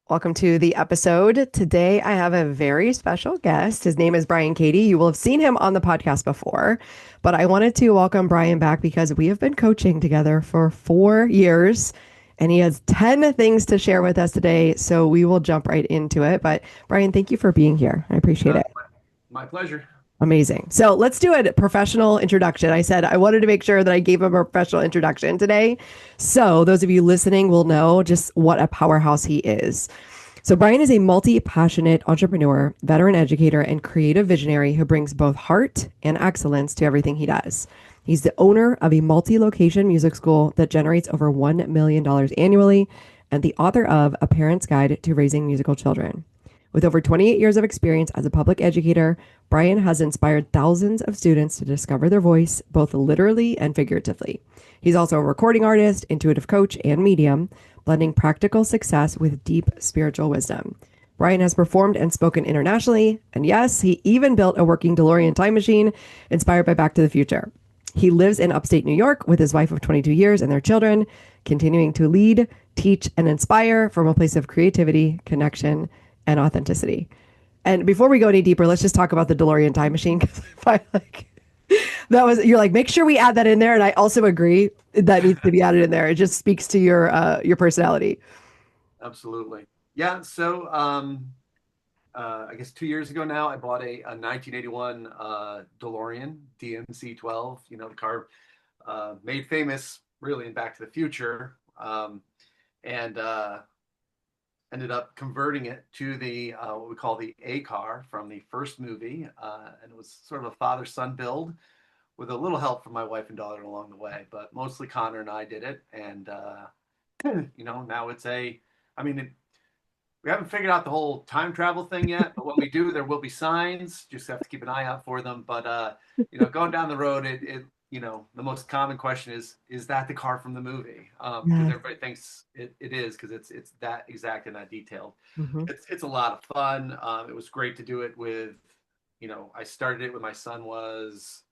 Welcome to the episode. Today, I have a very special guest. His name is Bryan Cady. You will have seen him on the podcast before, but I wanted to welcome Bryan back because we have been coaching together for 4 years and he has 10 things to share with us today. So we will jump right into it. But Bryan, thank you for being here. I appreciate Uh, it. my pleasure. Amazing. So let's do a professional introduction. I said I wanted to make sure that I gave him a professional introduction today. So those of you listening will know just what a powerhouse he is. So, Bryan is a multi passionate entrepreneur, veteran educator, and creative visionary who brings both heart and excellence to everything he does. He's the owner of a multi location music school that generates over $1 million annually and the author of A Parent's Guide to Raising Musical Children. With over 28 years of experience as a public educator, Bryan has inspired thousands of students to discover their voice, both literally and figuratively. He's also a recording artist, intuitive coach, and medium, blending practical success with deep spiritual wisdom. Bryan has performed and spoken internationally, and yes, he even built a working DeLorean time machine inspired by Back to the Future. He lives in upstate New York with his wife of 22 years and their children, continuing to lead, teach, and inspire from a place of creativity, connection, and authenticity. And before we go any deeper, let's just talk about the DeLorean time machine. Because I like that was you're like, make sure we add that in there. And I also agree that needs to be added in there. It just speaks to your personality. Absolutely. Yeah. I guess 2 years ago now, I bought a 1981 DeLorean DMC 12. You know, the car made famous really in Back to the Future, and ended up converting it to the what we call the A car from the first movie, and it was sort of a father-son build with a little help from my wife and daughter along the way, but mostly Connor and I did it, and now it's a. I mean, we haven't figured out the whole time travel thing yet, but when we do, there will be signs. Just have to keep an eye out for them. But going down the road, the most common question is that the car from the movie? Because Yeah. everybody thinks it is because it's that exact and that detailed. Hmm. It's a lot of fun. It was great to do it with, I started it when my son was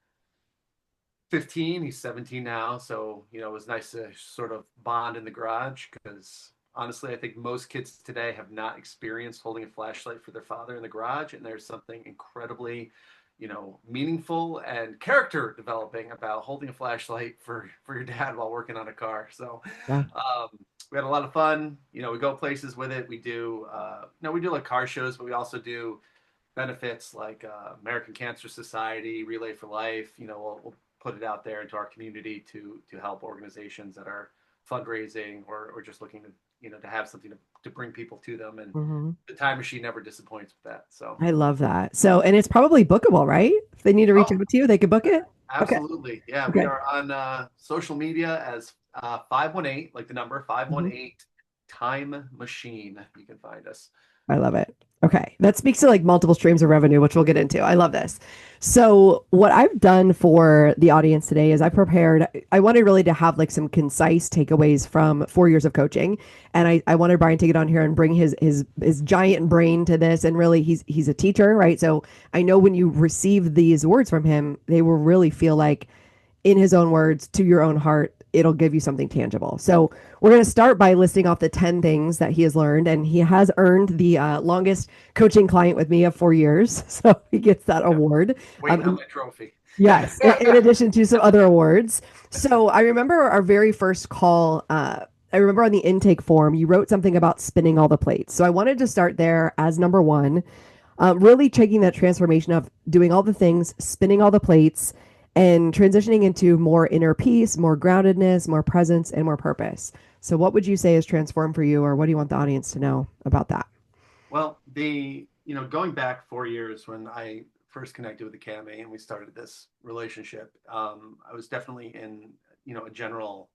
15. He's 17 now, so it was nice to sort of bond in the garage because honestly, I think most kids today have not experienced holding a flashlight for their father in the garage, and there's something incredibly, meaningful and character developing about holding a flashlight for your dad while working on a car. So, Yeah. we had a lot of fun. We go places with it. We do like car shows, but we also do benefits like American Cancer Society, Relay for Life. We'll put it out there into our community to help organizations that are fundraising or just looking to have something to bring people to them. And Hmm. the time machine never disappoints with that. So, I love that. So, and it's probably bookable, right? If they need to reach oh, out to you, they could book it. Okay. absolutely. Yeah, we Okay. are on social media as 518, like the number Mhm. 518 Time Machine. You can find us. I love it. Okay. That speaks to like multiple streams of revenue, which we'll get into. I love this. So, what I've done for the audience today is I wanted really to have like some concise takeaways from 4 years of coaching. And I wanted Bryan to get on here and bring his giant brain to this. And really, he's a teacher, right? So, I know when you receive these words from him, they will really feel like in his own words, to your own heart, it'll give you something tangible. So we're going to start by listing off the 10 things that he has learned. And he has earned the longest coaching client with me of 4 years. So he gets that Yeah, award. waiting on Um, my trophy. yes, in addition to some other awards. So I remember our very first call. I remember on the intake form, you wrote something about spinning all the plates. So I wanted to start there as number one, really taking that transformation of doing all the things, spinning all the plates, and transitioning into more inner peace, more groundedness, more presence, and more purpose. So, what would you say is transformed for you, or what do you want the audience to know about that? Well, going back 4 years when I first connected with the Cami and we started this relationship, I was definitely in, a general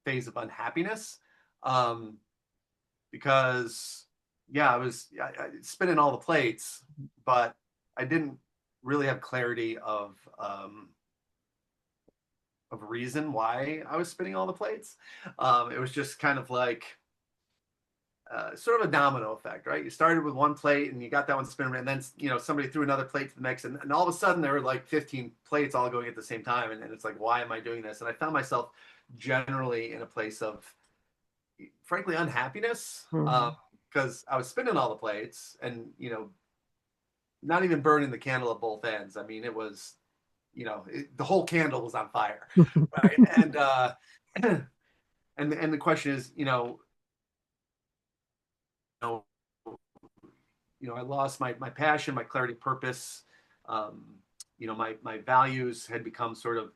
phase of unhappiness, um, because, yeah, I spinning all the plates, but I didn't really have clarity of reason why I was spinning all the plates. It was just kind of like, sort of a domino effect, right? You started with one plate and you got that one spinning, and then somebody threw another plate to the mix, and all of a sudden there were like 15 plates all going at the same time, and it's like, why am I doing this? And I found myself generally in a place of, frankly, unhappiness. Mhm. because I was spinning all the plates and, not even burning the candle at both ends. I mean, it was, the whole candle was on fire, right? And and the question is, know, I lost my passion, my clarity of purpose. Um, my values had become sort of,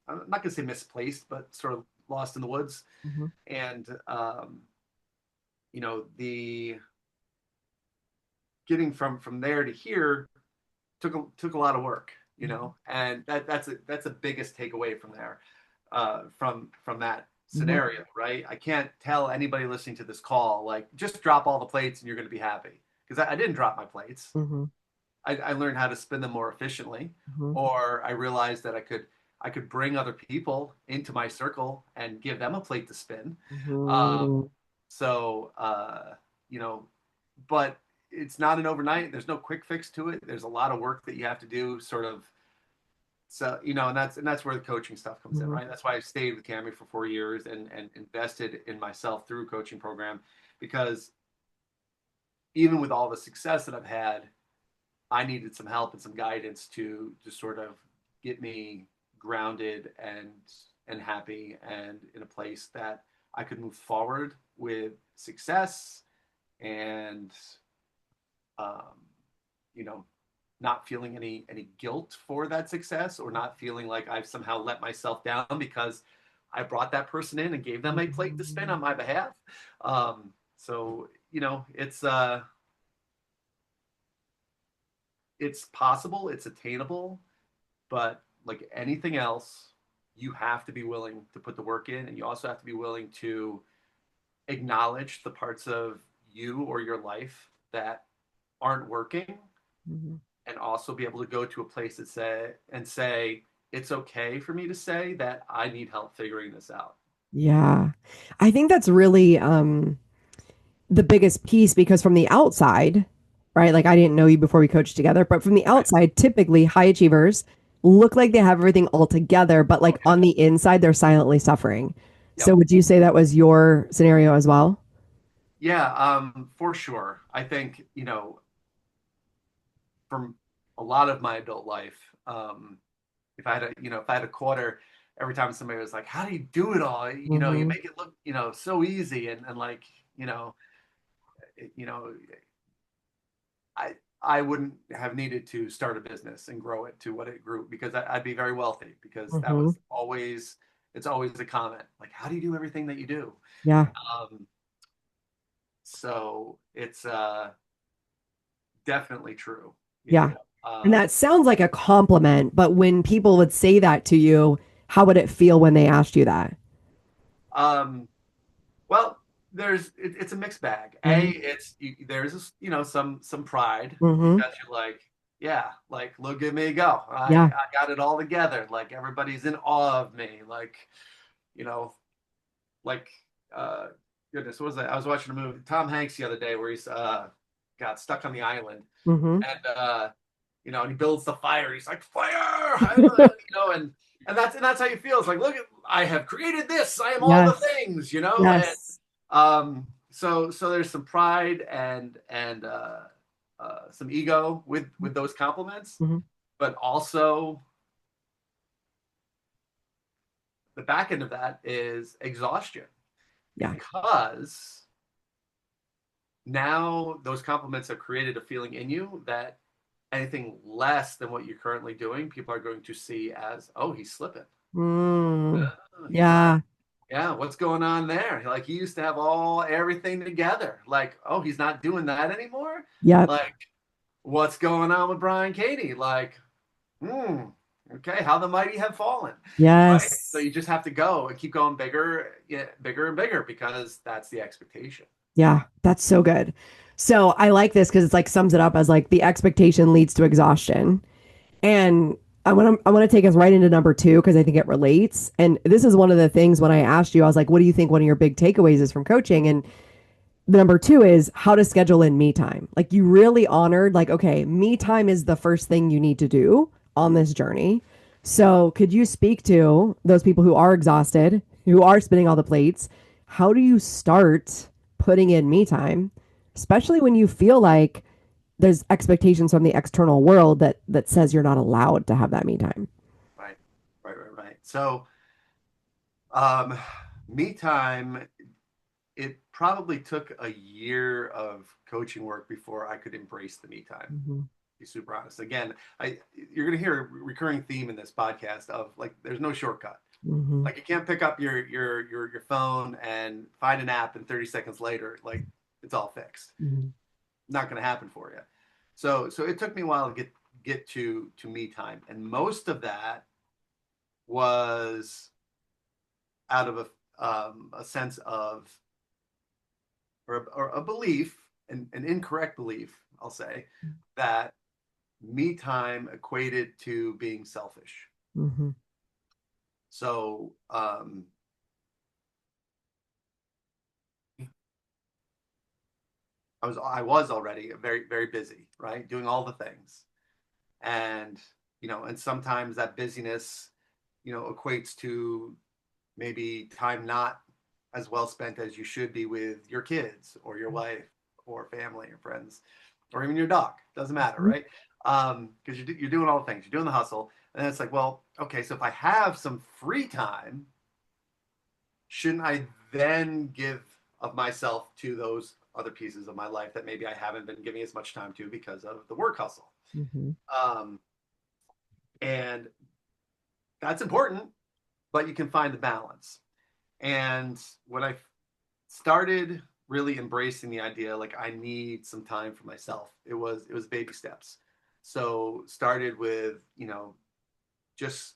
I'm not going to say misplaced, but sort of lost in the woods. Mhm. And the getting from there to here took a lot of work, and that's the biggest takeaway from there, from that Mhm. scenario, right? I can't tell anybody listening to this call like just drop all the plates and you're going to be happy, because I didn't drop my plates. Mhm. I learned how to spin them more efficiently, Mhm. or I realized that I could bring other people into my circle and give them a plate to spin. Um, Mhm. so you know, but it's not an overnight. There's no quick fix to it. There's a lot of work that you have to do, sort of. So and that's where the coaching stuff comes in, Mhm. right? That's why I stayed with Cami for 4 years and invested in myself through coaching program, because even with all the success that I've had, I needed some help and some guidance to just sort of get me grounded and happy and in a place that I could move forward with success and um, you know not feeling any guilt for that success, or not feeling like I've somehow let myself down because I brought that person in and gave them a plate to spin on Mhm. my behalf. So it's possible, it's attainable, but like anything else, you have to be willing to put the work in, and you also have to be willing to acknowledge the parts of you or your life that aren't working, Mhm. and also be able to go to a place that say it's okay for me to say that I need help figuring this out. Yeah. I think that's really the biggest piece because from the outside, right? Like I didn't know you before we coached together, but from the Right. outside, typically high achievers look like they have everything all together, but Oh like yeah. on the inside, they're silently suffering. So Yep. would you say that was your scenario as well? Yeah, for sure. I think, from a lot of my adult life, if I had a quarter every time somebody was like, "How do you do it all? You Hmm. make it look, so easy," and like, you know, you know, I I wouldn't have needed to start a business and grow it to what it grew, because I'd be very wealthy, because that Hmm. was always it's always a comment like, "How do you do everything that you do?" Yeah. Um, so it's definitely true. Yeah. And Um, that sounds like a compliment, but when people would say that to you, how would it feel when they asked you that? um, Well, it's a mixed bag. Hmm. There's some pride, Hmm. because you're like, yeah, like look at me go. I Yeah. I got it all together. Like everybody's in awe of me. Like, you know, like uh goodness, what was that? I was watching a movie, Tom Hanks, the other day, where he's got stuck on the island, Hmm. and and he builds the fire. He's like, fire, and that's how you feel. It's like, look, I have created this. I am all the Yes. things, and Yes. so there's some pride and some ego with those compliments, Hmm. but also the back end of that is exhaustion, Yeah. because now those compliments have created a feeling in you that anything less than what you're currently doing, people are going to see as, oh, he's slipping. Mm. He's not. Yeah. Yeah, what's going on there? Like, he used to have everything together. Like, oh, he's not doing that anymore. Yep. Like, what's going on with Bryan Cady? Like, hmm, okay, how the mighty have fallen, right? So Yes. you just have to go and keep going bigger, yeah, bigger and bigger, because that's the expectation. Yeah. That's so good. So I like this because it's like sums it up as like the expectation leads to exhaustion. And I want to take us right into number two because I think it relates. And this is one of the things when I asked you, I was like, what do you think one of your big takeaways is from coaching? And the number two is how to schedule in me time. Like you really honored, like, okay, me time is the first thing you need to do on this journey. So could you speak to those people who are exhausted, who are spinning all the plates? How do you start putting in me time especially when you feel like there's expectations from the external world that says you're not allowed to have that me time. Right, right. So, um, me time, it probably took a year of coaching work before I could embrace the me time. Mm-hmm. Be super honest. Again, you're going to hear a recurring theme in this podcast of like, there's no shortcut. Mm-hmm. Like you can't pick up your phone and find an app and 30 seconds later, like it's all fixed. Mm-hmm. Not going to happen for you. So it took me a while to get to me time, and most of that was out of a sense of or a belief, an incorrect belief, I'll say, that me time equated to being selfish. Mm-hmm. So I was already very busy, right, doing all the things, and and sometimes that busyness, equates to maybe time not as well spent as you should be with your kids or your wife or family or friends or even your dog. Doesn't matter, right? Because you're doing all the things, you're doing the hustle, and then it's like, well, okay, so if I have some free time, shouldn't I then give of myself to those other pieces of my life that maybe I haven't been giving as much time to because of the work hustle? Mm-hmm. Um, and that's important, but you can find the balance. And when I started really embracing the idea, like I need some time for myself, it was baby steps. So started with just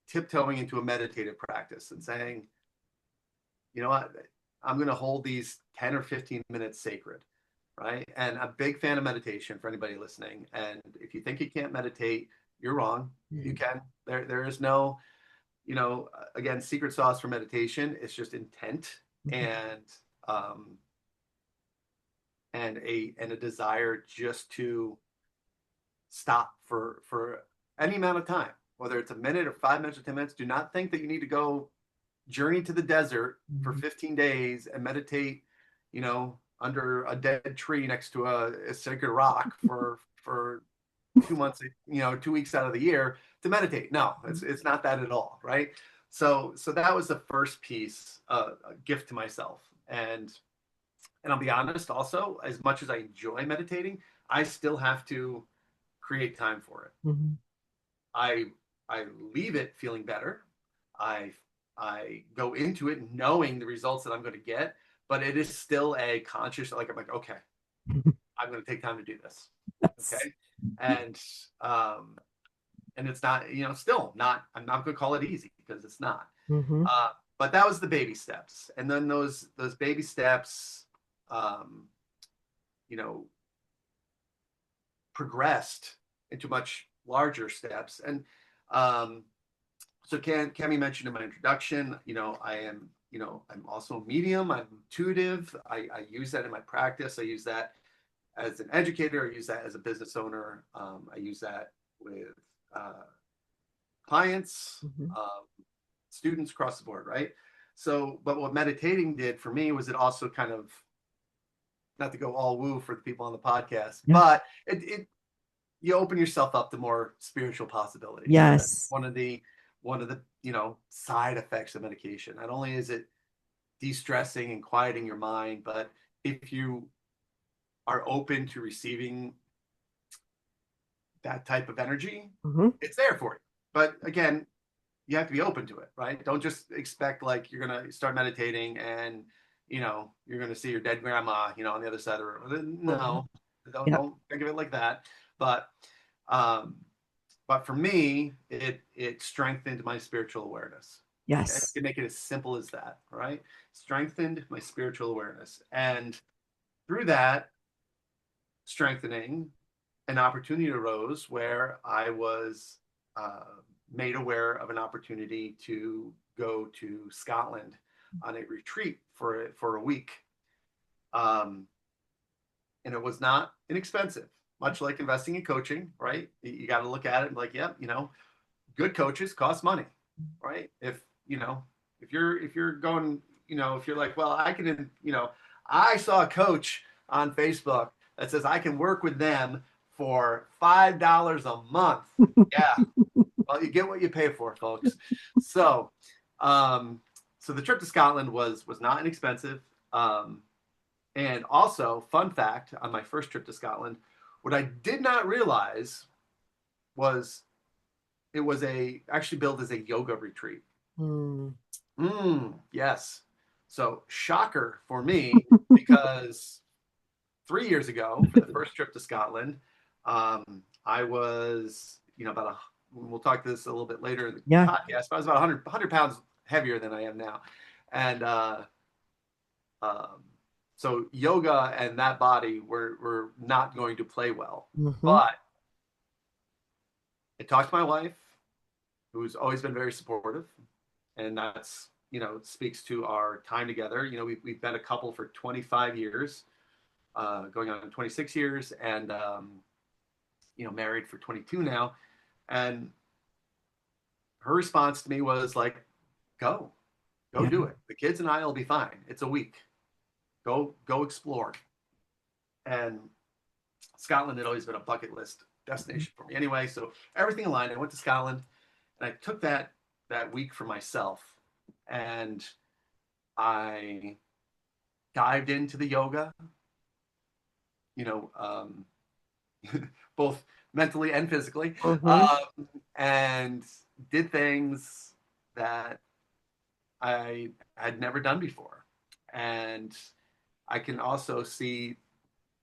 tiptoeing into a meditative practice and saying, you know what, I'm going to hold these 10 or 15 minutes sacred, right? And I'm a big fan of meditation for anybody listening. And if you think you can't meditate, you're wrong. You can. There is no, again, secret sauce for meditation. It's just intent Mm-hmm. and um, and a desire just to stop for any amount of time, whether it's a minute or 5 minutes or 10 minutes. Do not think that you need to go journey to the desert for Mm-hmm. 15 days and meditate, under a dead tree next to a sacred rock for 2 months, 2 weeks out of the year to meditate. No, it's not that at all, right? So that was the first piece, a gift to myself. And I'll be honest, also, as much as I enjoy meditating, I still have to create time for it. Mm-hmm. I I leave it feeling better. I I go into it knowing the results that I'm going to get, but it is still a conscious, like I'm like, okay, I'm going to take time to do this. Yes. Okay. And um and it's not, still not, I'm not going to call it easy because it's not. Mm-hmm. Uh but that was the baby steps. And then those baby steps um you know progressed into much larger steps. And um, so Cami mentioned in my introduction, I'm also a medium. I'm intuitive. I use that in my practice. I use that as an educator. I use that as a business owner. I use that with uh, clients, Mm-hmm. um, students across the board, right? So, but what meditating did for me was it also kind of, not to go all woo for the people on the podcast, Yeah. but it you open yourself up to more spiritual possibilities. And that's Yes. one of the side effects of medication. Not only is it de-stressing and quieting your mind, but if you are open to receiving that type of energy, Mm-hmm. it's there for you. But again, you have to be open to it, right? Don't just expect like you're gonna start meditating and you're gonna see your dead grandma, on the other side of the room. Mm-hmm. No, don't Yep. don't think of it like that. But um, but for me, it strengthened my spiritual awareness. Okay, I Yes. can make it as simple as that, right? Strengthened my spiritual awareness, and through that strengthening, an opportunity arose where I was uh, made aware of an opportunity to go to Scotland on a retreat for a week, um, and it was not inexpensive. Much like investing in coaching, right? You got to look at it and like, yep, good coaches cost money, right? If you're going, if you're like, well, I saw a coach on Facebook that says I can work with them for $5 a month. Yeah, well, you get what you pay for, folks. So, um, so the trip to Scotland was not inexpensive. Um, and also, fun fact on my first trip to Scotland, what I did not realize was it was a actually billed as a yoga retreat. Mm. Yes. So shocker for me because 3 years ago for the first trip to Scotland, I was, about we'll talk to this a little bit later in the Yeah. podcast, but I was about 100 pounds heavier than I am now. And um, so yoga and that body were not going to play well. Hmm. But I talked to my wife, who's always been very supportive. And that's, speaks to our time together. We've been a couple for 25 years, going on 26 years, and, married for 22 now. And her response to me was like, go, go Yeah. do it. The kids and I will be fine. It's a week. Go explore. And Scotland had always been a bucket list destination for me anyway. So everything aligned. I went to Scotland and I took that week for myself and I dived into the yoga, you know, um, both mentally and physically, Hmm. and did things that I had never done before. And I can also see,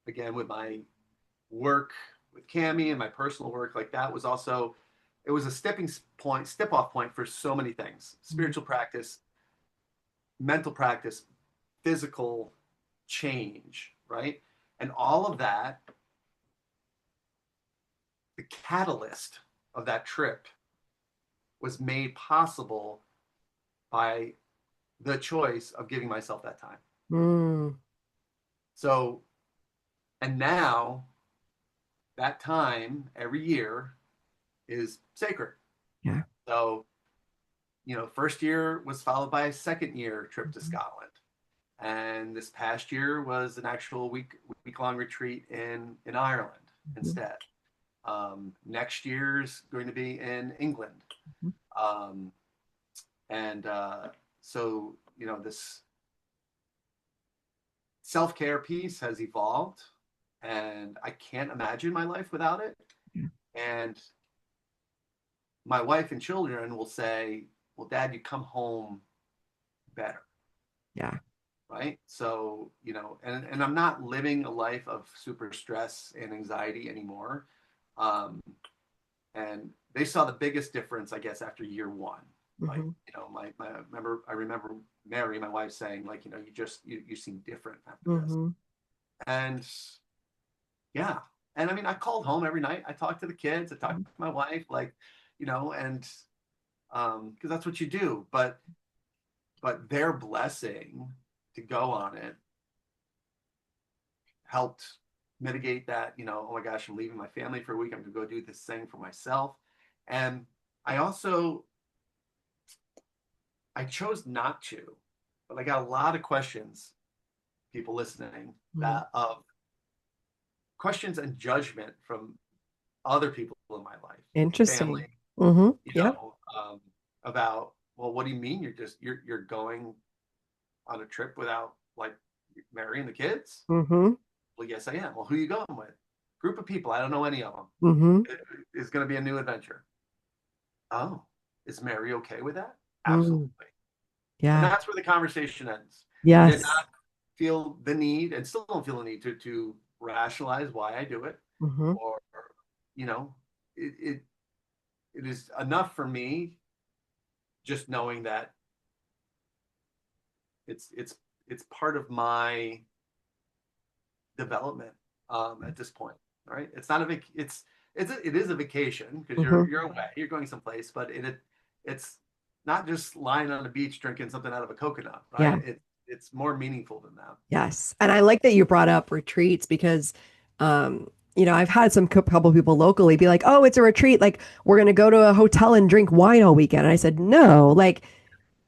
again, with my work with Cami and my personal work, like that was also, it was a step off point for so many things: spiritual practice, mental practice, physical change, right? And all of that, the catalyst of that trip was made possible by the choice of giving myself that time. Mm. So, and now that time every year is sacred. Yeah. So, first year was followed by a second year trip to Scotland. And this past year was an actual week long retreat in Ireland Mhm. instead. Next year's going to be in England. Mhm. Um, and so, this self care piece has evolved, and I can't imagine my life without it. Yeah. And my wife and children will say, well, Dad, you come home better. Yeah. Right. So, and I'm not living a life of super stress and anxiety anymore. Um, and they saw the biggest difference, I guess, after year one. Like, Hmm. I remember Mary, my wife, saying, like, you seem different after this. Hmm. And yeah. And I mean, I called home every night. I talked to the kids, I talked to my wife, like, and because that's what you do. But their blessing to go on it helped mitigate that, oh my gosh, I'm leaving my family for a week. I'm going to go do this thing for myself. And I also, I chose not to, but I got a lot of questions, people listening, Mm. that of questions and judgment from other people in my life, family, Interesting. Hmm. Yeah. about, well, what do you mean you're going on a trip without like marrying the kids? Hmm. Well, yes, I am. Well, who are you going with? Group of people. I don't know any of them. Hmm. It is going to be a new adventure. Oh, is Mary okay with that? Mm. Absolutely. And Yeah. that's where the conversation ends. I did Yes. not feel the need and still don't feel the need to rationalize why I do it, Hmm. or, you know, it it is enough for me just knowing that it's it's it's part of my development at this point, right? It's not a it is a vacation because Hmm. you're away, you're going someplace, but it's not just lying on the beach drinking something out of a coconut, Yeah. right? It's more meaningful than that. Yes. And I like that you brought up retreats because, I've had some couple people locally be like, oh, it's a retreat. Like, we're going to go to a hotel and drink wine all weekend. And I said, no, like,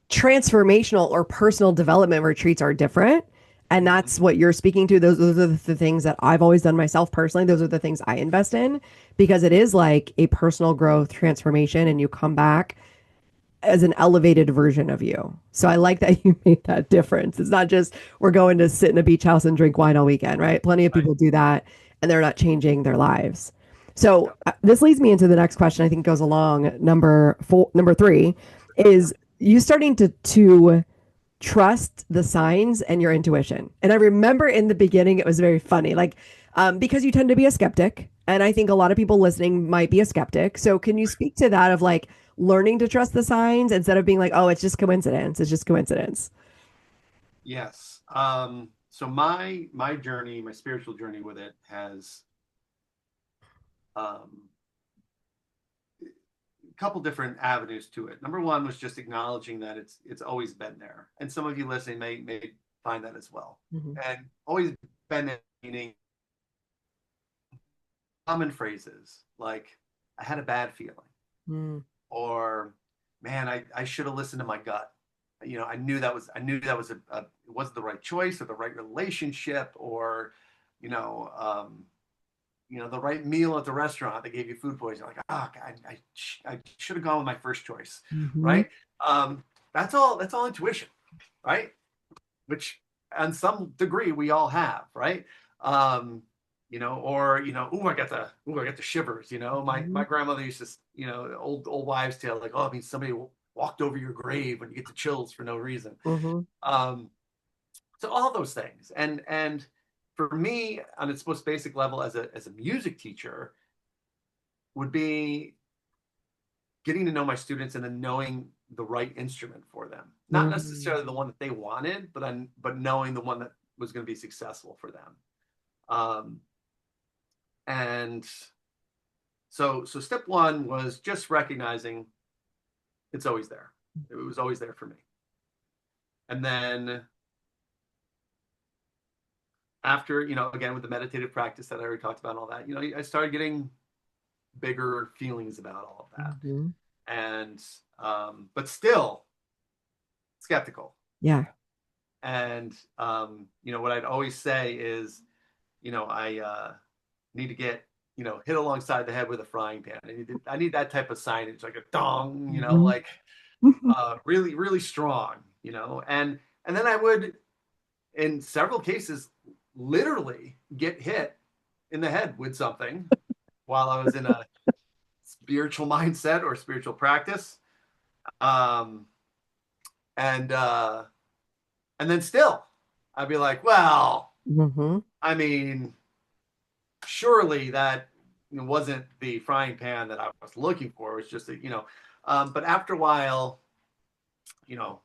transformational or personal development retreats are different. And Mhm. that's what you're speaking to. Those are the things that I've always done myself personally. Those are the things I invest in because it is like a personal growth transformation and you come back as an elevated version of you. So I like that you made that difference. It's not just we're going to sit in a beach house and drink wine all weekend, right? Plenty of Right. people do that and they're not changing their lives. So Yep. this leads me into the next question I think goes along number 3 Yep. is you starting to trust the signs and your intuition. And I remember in the beginning, it was very funny, like, because you tend to be a skeptic. And I think a lot of people listening might be a skeptic. So can you speak to that of like learning to trust the signs instead of being like, oh, it's just coincidence. It's just coincidence. Yes. So my journey, my spiritual journey with it has um, a couple different avenues to it. Number one was just acknowledging that it's always been there, and some of you listening may find that as well. Mm-hmm. And always been there, meaning common phrases like "I had a bad feeling" Mm-hmm. or "Man, I should have listened to my gut." You know, I knew that was it wasn't the right choice or the right relationship or you know um, the right meal at the restaurant that gave you food poisoning. Like, oh, God, I should have gone with my first choice, Mm-hmm. right? Um, that's all intuition, right? Which, on some degree, we all have, right? Um, or I got the shivers. My grandmother used to, old wives' tale, like, oh, it means somebody walked over your grave when you get the chills for no reason. Mm-hmm. Um, so all those things, and for me, on its most basic level, as a music teacher, would be getting to know my students and then knowing the right instrument for them. Not Mm-hmm. necessarily the one that they wanted, but knowing the one that was going to be successful for them. Um, and so step one was just recognizing it's always there. It was always there for me. And then after, again with the meditative practice that I already talked about and all that, I started getting bigger feelings about all of that. Mm-hmm. And but still skeptical. Yeah. And what I'd always say is, I need to get hit alongside the head with a frying pan. I need that type of signage, like a dong, Mm-hmm. like really really strong, and then I would, in several cases, literally get hit in the head with something while I was in a spiritual mindset or spiritual practice. Um, and then still, I'd be like, well, Mm-hmm. I mean, surely that wasn't the frying pan that I was looking for. It was just but after a while, you know,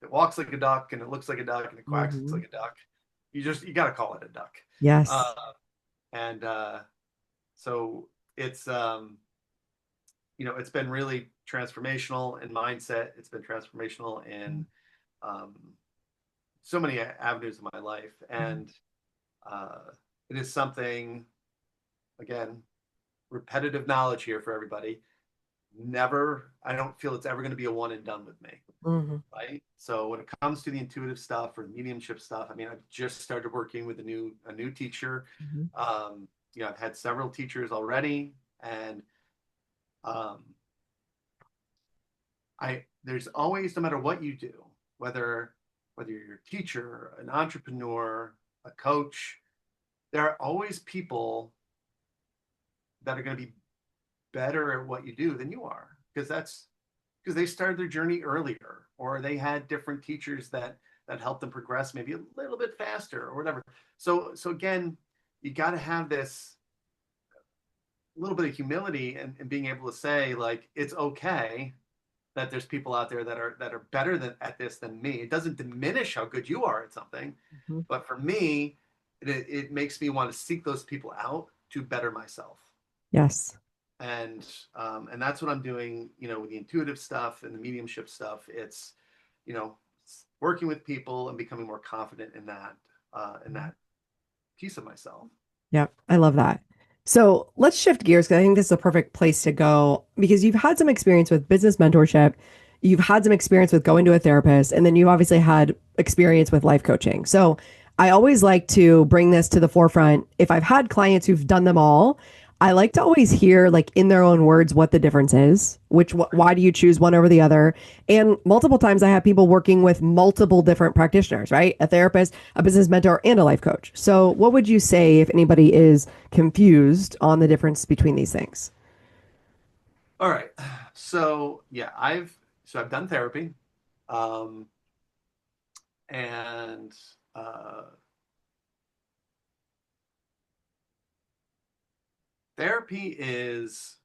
it walks like a duck and it looks like a duck and it quacks Mm-hmm. like a duck. You got to call it a duck. Yes. Uh, and so it's it's been really transformational in mindset. It's been transformational in um, so many avenues of my life, Mm-hmm. and uh, it is something, again, repetitive knowledge here for everybody. Never, I don't feel it's ever going to be a one and done with me, Mm-hmm. right? So when it comes to the intuitive stuff or the mediumship stuff, I mean, I've just started working with a new teacher. Mm-hmm. I've had several teachers already, and um, I there's always, no matter what you do, whether you're a teacher, an entrepreneur, a coach, there are always people that are going to be better at what you do than you are, because they started their journey earlier, or they had different teachers that helped them progress maybe a little bit faster or whatever. So again, you got to have this little bit of humility and being able to say, like, it's okay that there's people out there that are better at this than me. It doesn't diminish how good you are at something, Mm-hmm. but for me, it makes me want to seek those people out to better myself. Yes. And that's what I'm doing, with the intuitive stuff and the mediumship stuff. It's, you know, working with people and becoming more confident in that piece of myself. Yep, I love that. So let's shift gears because I think this is a perfect place to go because you've had some experience with business mentorship. you've had some experience with going to a therapist, and then you've obviously had experience with life coaching. So I always like to bring this to the forefront. If I've had clients who've done them all, I like to always hear, like in their own words, what the difference is, why do you choose one over the other? And multiple times I have people working with multiple different practitioners, right? A therapist, a business mentor, and a life coach. So what would you say if anybody is confused on the difference between these things? All right. So yeah, I've done therapy, um, and uh, therapy is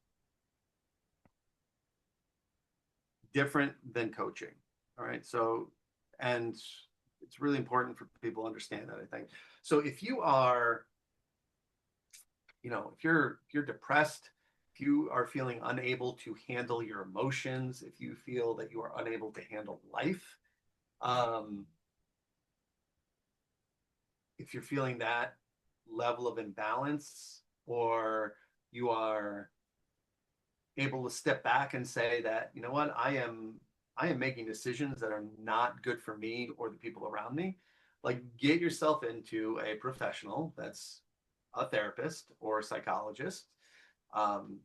different than coaching. All right. So, and it's really important for people to understand that, I think. So if you are, if you're depressed, if you are feeling unable to handle your emotions, if you feel that you are unable to handle life, um, if you're feeling that level of imbalance, or you are able to step back and say that, you know what, I am making decisions that are not good for me or the people around me, like get yourself into a professional that's a therapist or a psychologist. um,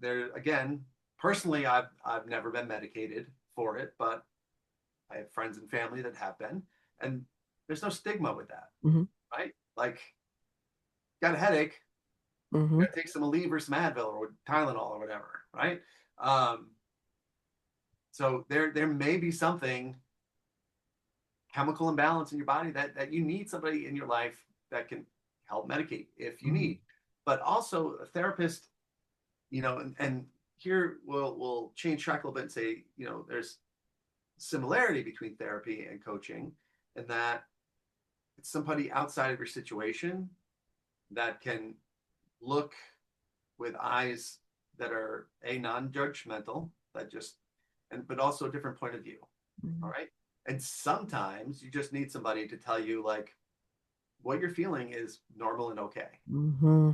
there again, personally, I've never been medicated for it, but I have friends and family that have been, and there's no stigma with that, Mm-hmm. right? Like, got a headache, Mm-hmm. gotta take some Aleve or some Advil or Tylenol or whatever, right? Um, so there may be something, chemical imbalance in your body, that you need somebody in your life that can help medicate if you Mm-hmm. need. But also a therapist, and here we'll change track a little bit and say, there's similarity between therapy and coaching, and that it's somebody outside of your situation that can look with eyes that are a non-judgmental, that just, and but also a different point of view. All right. And sometimes you just need somebody to tell you, like, what you're feeling is normal and okay. Mm-hmm.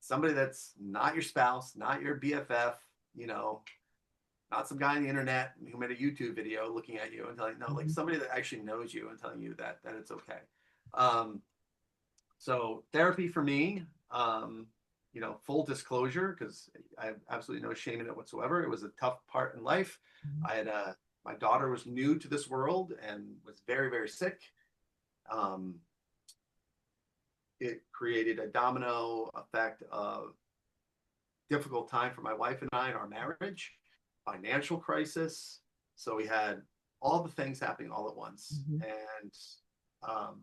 Somebody that's not your spouse, not your BFF, you know, not some guy on the internet who made a YouTube video looking at you and telling, no, like Mm-hmm. somebody that actually knows you and telling you that it's okay. Um, so therapy for me, full disclosure, because I have absolutely no shame in it whatsoever. It was a tough part in life. I had my daughter was new to this world and was very, very sick. Um, it created a domino effect of difficult time for my wife and I in our marriage, financial crisis. So we had all the things happening all at once. Mm-hmm. And um,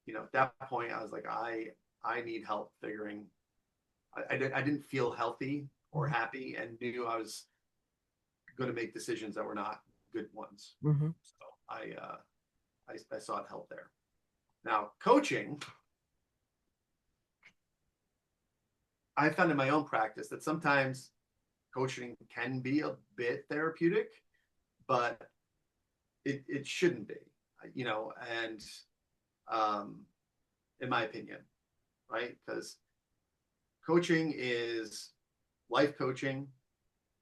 at that point, I was like, I need help figuring. I didn't feel healthy or happy, and knew I was going to make decisions that were not good ones. Mm-hmm. So I sought help there. Now, coaching, I found in my own practice that sometimes coaching can be a bit therapeutic, but it shouldn't be, and um, in my opinion, right? Because coaching is life coaching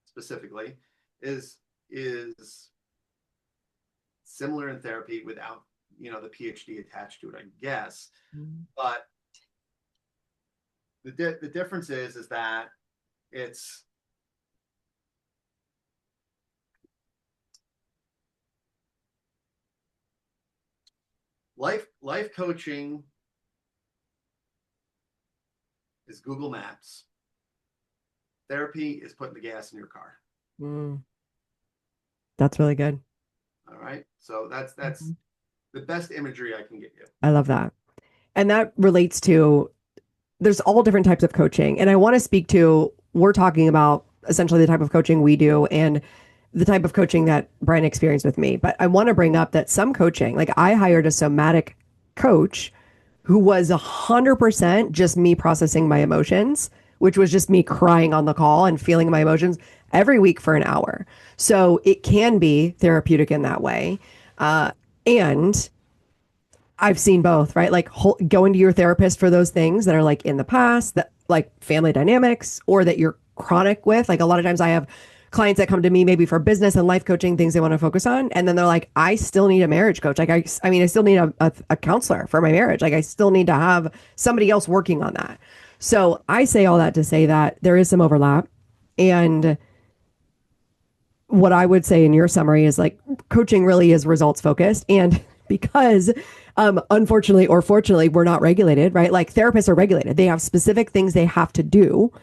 specifically is similar in therapy without the PhD attached to it, I guess. But the difference is that it's life coaching is Google Maps. Therapy is putting the gas in your car. Mm. That's really good. All right. So that's Mhm. the best imagery I can get you. I love that. And that relates to there's all different types of coaching. And I want to speak to, we're talking about essentially the type of coaching we do and the type of coaching that Brian experienced with me. But I want to bring up that some coaching, like I hired a somatic coach who was 100% just me processing my emotions, which was just me crying on the call and feeling my emotions every week for an hour. So it can be therapeutic in that way. And I've seen both, right? Like going to your therapist for those things that are like in the past, that like family dynamics or that you're chronic with. Like a lot of times I have clients that come to me maybe for business and life coaching, things they want to focus on. And then they're like, I still need a marriage coach. Like, I mean, I still need a counselor for my marriage. Like, I still need to have somebody else working on that. So I say all that to say that there is some overlap. And what I would say in your summary is like coaching really is results focused. And because unfortunately or fortunately, we're not regulated, right? Like therapists are regulated. They have specific things they have to do.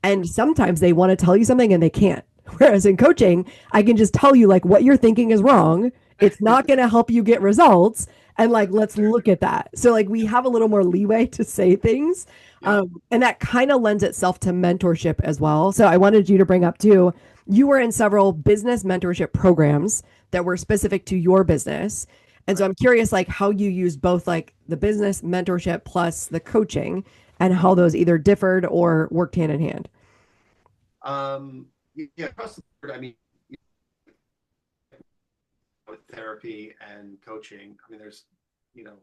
And sometimes they want to tell you something and they can't. Whereas in coaching, I can just tell you like what you're thinking is wrong. It's not going to help you get results. And like, let's look at that. So like we have a little more leeway to say things. Yep. And that kind of lends itself to mentorship as well. So I wanted you to bring up too, you were in several business mentorship programs that were specific to your business. And so Right. I'm curious like how you used both like the business mentorship plus the coaching and how those either differed or worked hand in hand. Yeah, across the board, I mean, with therapy and coaching, I mean, there's, you know,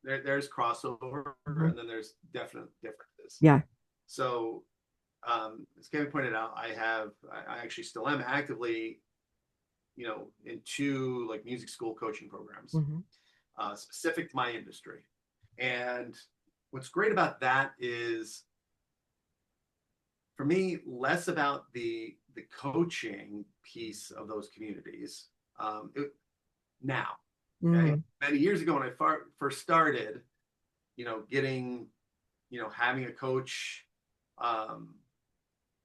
there's crossover Mhm. and then there's definite differences. Yeah. So, as Kevin pointed out, I actually still am actively, in two like music school coaching programs, Hmm. specific to my industry. And what's great about that is for me, less about the coaching piece of those communities. Now, okay, Mm. many years ago when I first started, getting, having a coach um,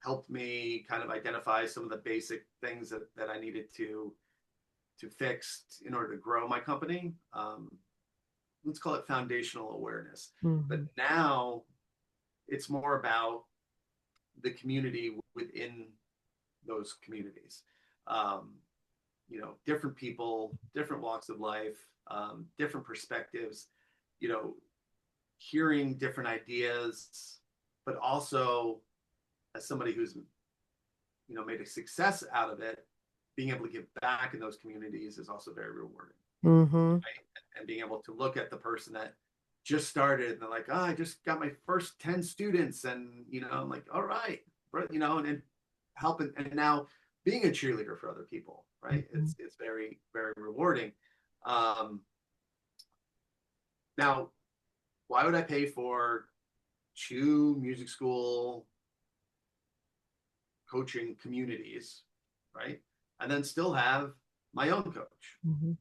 helped me kind of identify some of the basic things that I needed to fix in order to grow my company. Let's call it foundational awareness. But Hmm. now it's more about the community within those communities. Um, different people, different walks of life, different perspectives, you know, hearing different ideas, but also as somebody who's, made a success out of it, being able to give back in those communities is also very rewarding. Hmm. Right? And being able to look at the person that just started and they're like, oh, I just got my first 10 students. And, I'm like, all right, and helping. And now being a cheerleader for other people, right? Hmm. It's very, very rewarding. Um, Now, why would I pay for two music school coaching communities, right? And then still have my own coach. Hmm.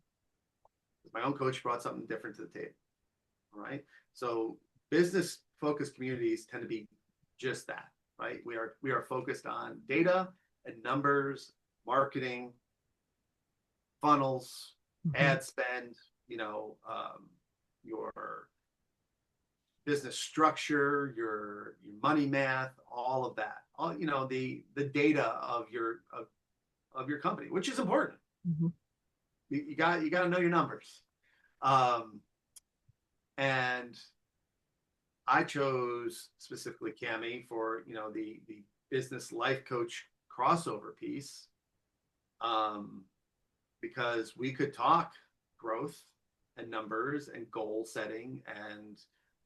My own coach brought something different to the table. All right. So business focused communities tend to be just that, right? We are focused on data and numbers, marketing, funnels, Hmm. ad spend, your business structure, your money math, all of that. All the data of your company, which is important. Hmm. You got to know your numbers. Um, and I chose specifically Cami for the business life coach crossover piece, um, because we could talk growth and numbers and goal setting and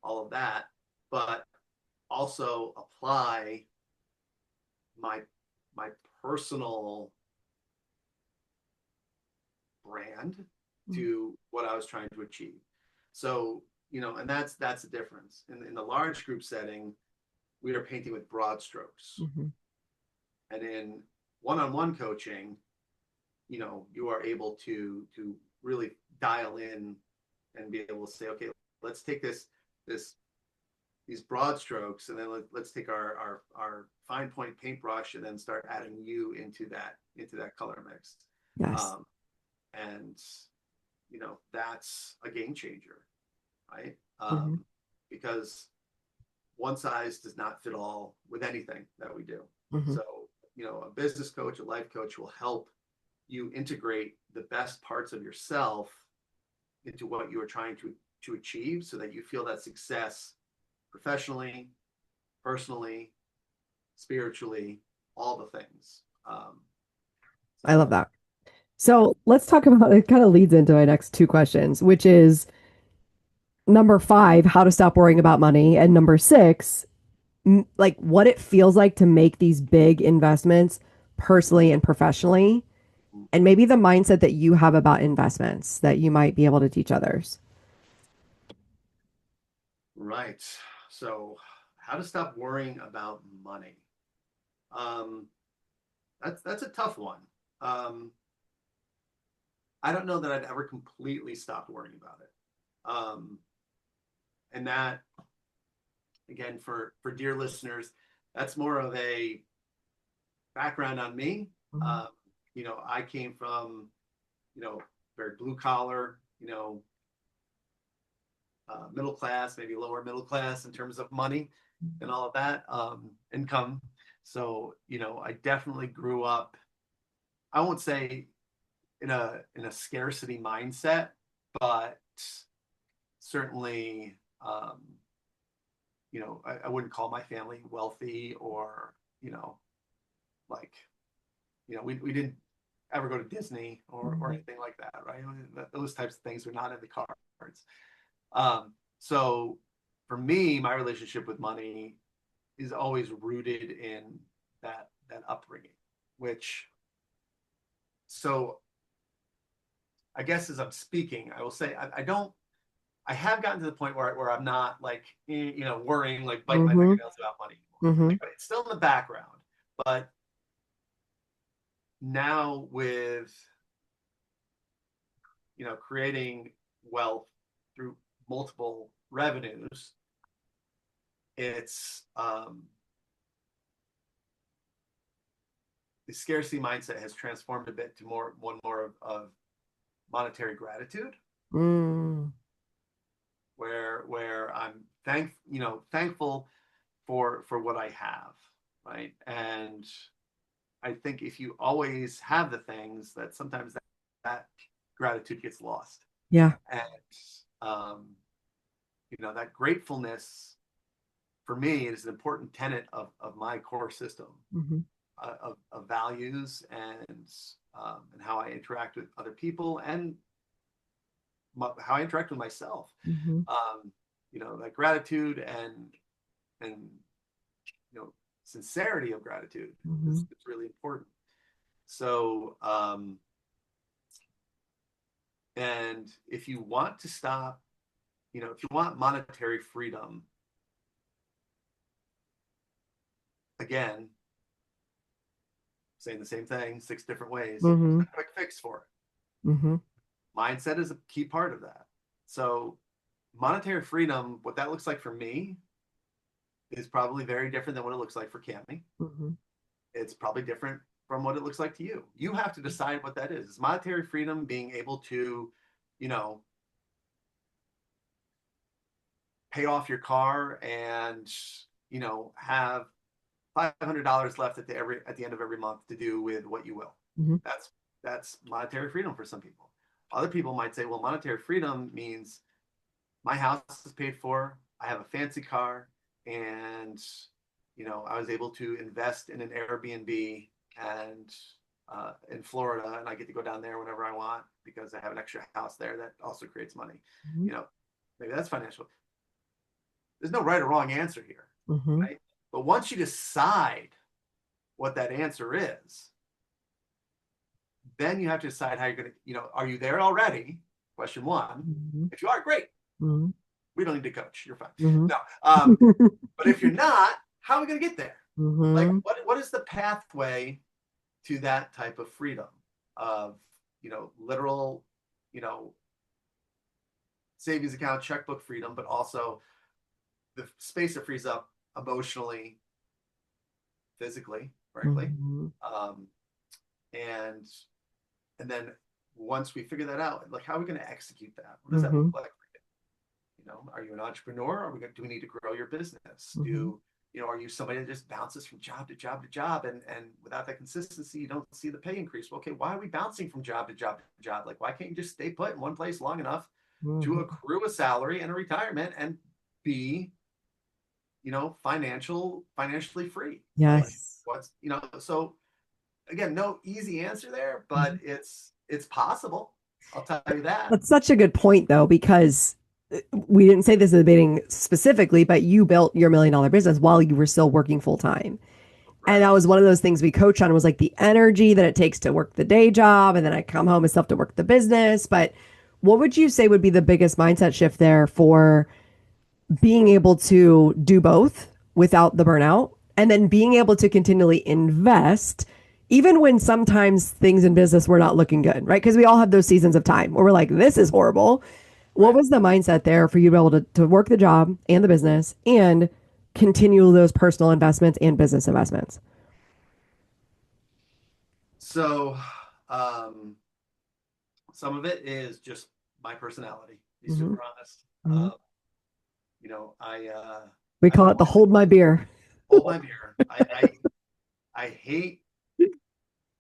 all of that, but also apply my my personal brand to what I was trying to achieve. So, and that's the difference. In the large group setting, we are painting with broad strokes. Hmm. And in one-on-one coaching, you are able to really dial in and be able to say, okay, let's take this these broad strokes and then let's take our fine point paintbrush and then start adding you into that color mix. Yes. Um, and that's a game changer, right? Hmm. Because one size does not fit all with anything that we do. Hmm. So, a business coach, a life coach will help you integrate the best parts of yourself into what you are trying to achieve so that you feel that success professionally, personally, spiritually, all the things. I love So that. So let's talk about it. Kind of leads into my next two questions, which is number five, how to stop worrying about money, and number six, like what it feels like to make these big investments personally and professionally, and maybe the mindset that you have about investments that you might be able to teach others. Right. So, how to stop worrying about money? Um, that's a tough one. Um, I don't know that I've ever completely stopped worrying about it. And that, again, for dear listeners, that's more of a background on me. Mhm. Um, I came from, very blue collar, middle class, maybe lower middle class in terms of money and all of that, income. So, I definitely grew up, I won't say in a scarcity mindset, but certainly, I wouldn't call my family wealthy or, like, we didn't ever go to Disney or Mhm. anything like that, right? Those types of things are not in the cards. So for me, my relationship with money is always rooted in that upbringing, which, so I guess as I'm speaking, I will say I don't. I have gotten to the point where I'm not like worrying, like biting my Mhm. fingernails about money anymore. Mhm. Like, it's still in the background, but now with creating wealth through multiple revenues, it's the scarcity mindset has transformed a bit to more of monetary gratitude, Mm. where I'm thankful for what I have, right? And I think if you always have the things, that sometimes that gratitude gets lost, Yeah. and that gratefulness for me is an important tenet of my core system, Mhm. of values, and how I interact with other people, and how I interact with myself. Mhm. That gratitude and you know sincerity of gratitude is, Mhm. is really important. So, and if you want to stop, if you want monetary freedom, again, saying the same thing 6 different ways, there's no Mhm. quick fix for it. Mhm. Mindset is a key part of that. So, monetary freedom, what that looks like for me, is probably very different than what it looks like for Cami. Mhm. It's probably different from what it looks like to you. You have to decide what that is. Is monetary freedom being able to, you know, pay off your car and, have $500 left at the end of every month to do with what you will? Mhm. That's monetary freedom for some people. Other people might say, well, monetary freedom means my house is paid for, I have a fancy car, and I was able to invest in an Airbnb and in Florida, and I get to go down there whenever I want because I have an extra house there that also creates money. Mhm. You know, maybe that's financial. There's no right or wrong answer here, Mhm. right? But once you decide what that answer is, then you have to decide how you're going to, are you there already? Question one. Mhm. If you are, great. Mhm. We don't need to coach. You're fine. Mhm. No. But if you're not, how are we going to get there? Like, Mhm. what is the pathway to that type of freedom of, literal, you know, savings account, checkbook freedom, but also the space it frees up emotionally, physically, frankly. Mhm. Um, and and then once we figure that out, like, how are we going to execute that? What does that look Mhm. like? Are you an entrepreneur? Do we need to grow your business? Mhm. Are you somebody that just bounces from job to job to job, and without that consistency, you don't see the pay increase? Well, okay, why are we bouncing from job to job to job? Like, why can't you just stay put in one place long enough to Mhm. accrue a salary and a retirement and be, financially free? Like, Yes. so again, no easy answer there, but Mhm. it's possible. I'll tell you that. That's such a good point, though, because we didn't say this at the beginning specifically, but you built your $1 million business while you were still working full time. And right, that was one of those things we coach on was like the energy that it takes to work the day job. And then I come home and still have to work the business. But what would you say would be the biggest mindset shift there for being able to do both without the burnout and then being able to continually invest even when sometimes things in business were not looking good, right? Because we all have those seasons of time where we're like, this is horrible. What right. was the mindset there for you to be able to work the job and the business and continue those personal investments and business investments? So, um, some of it is just my personality. To be Mm-hmm. super honest. Mm-hmm. You know, We I've call it the always hold my beer. hold my beer. I hate,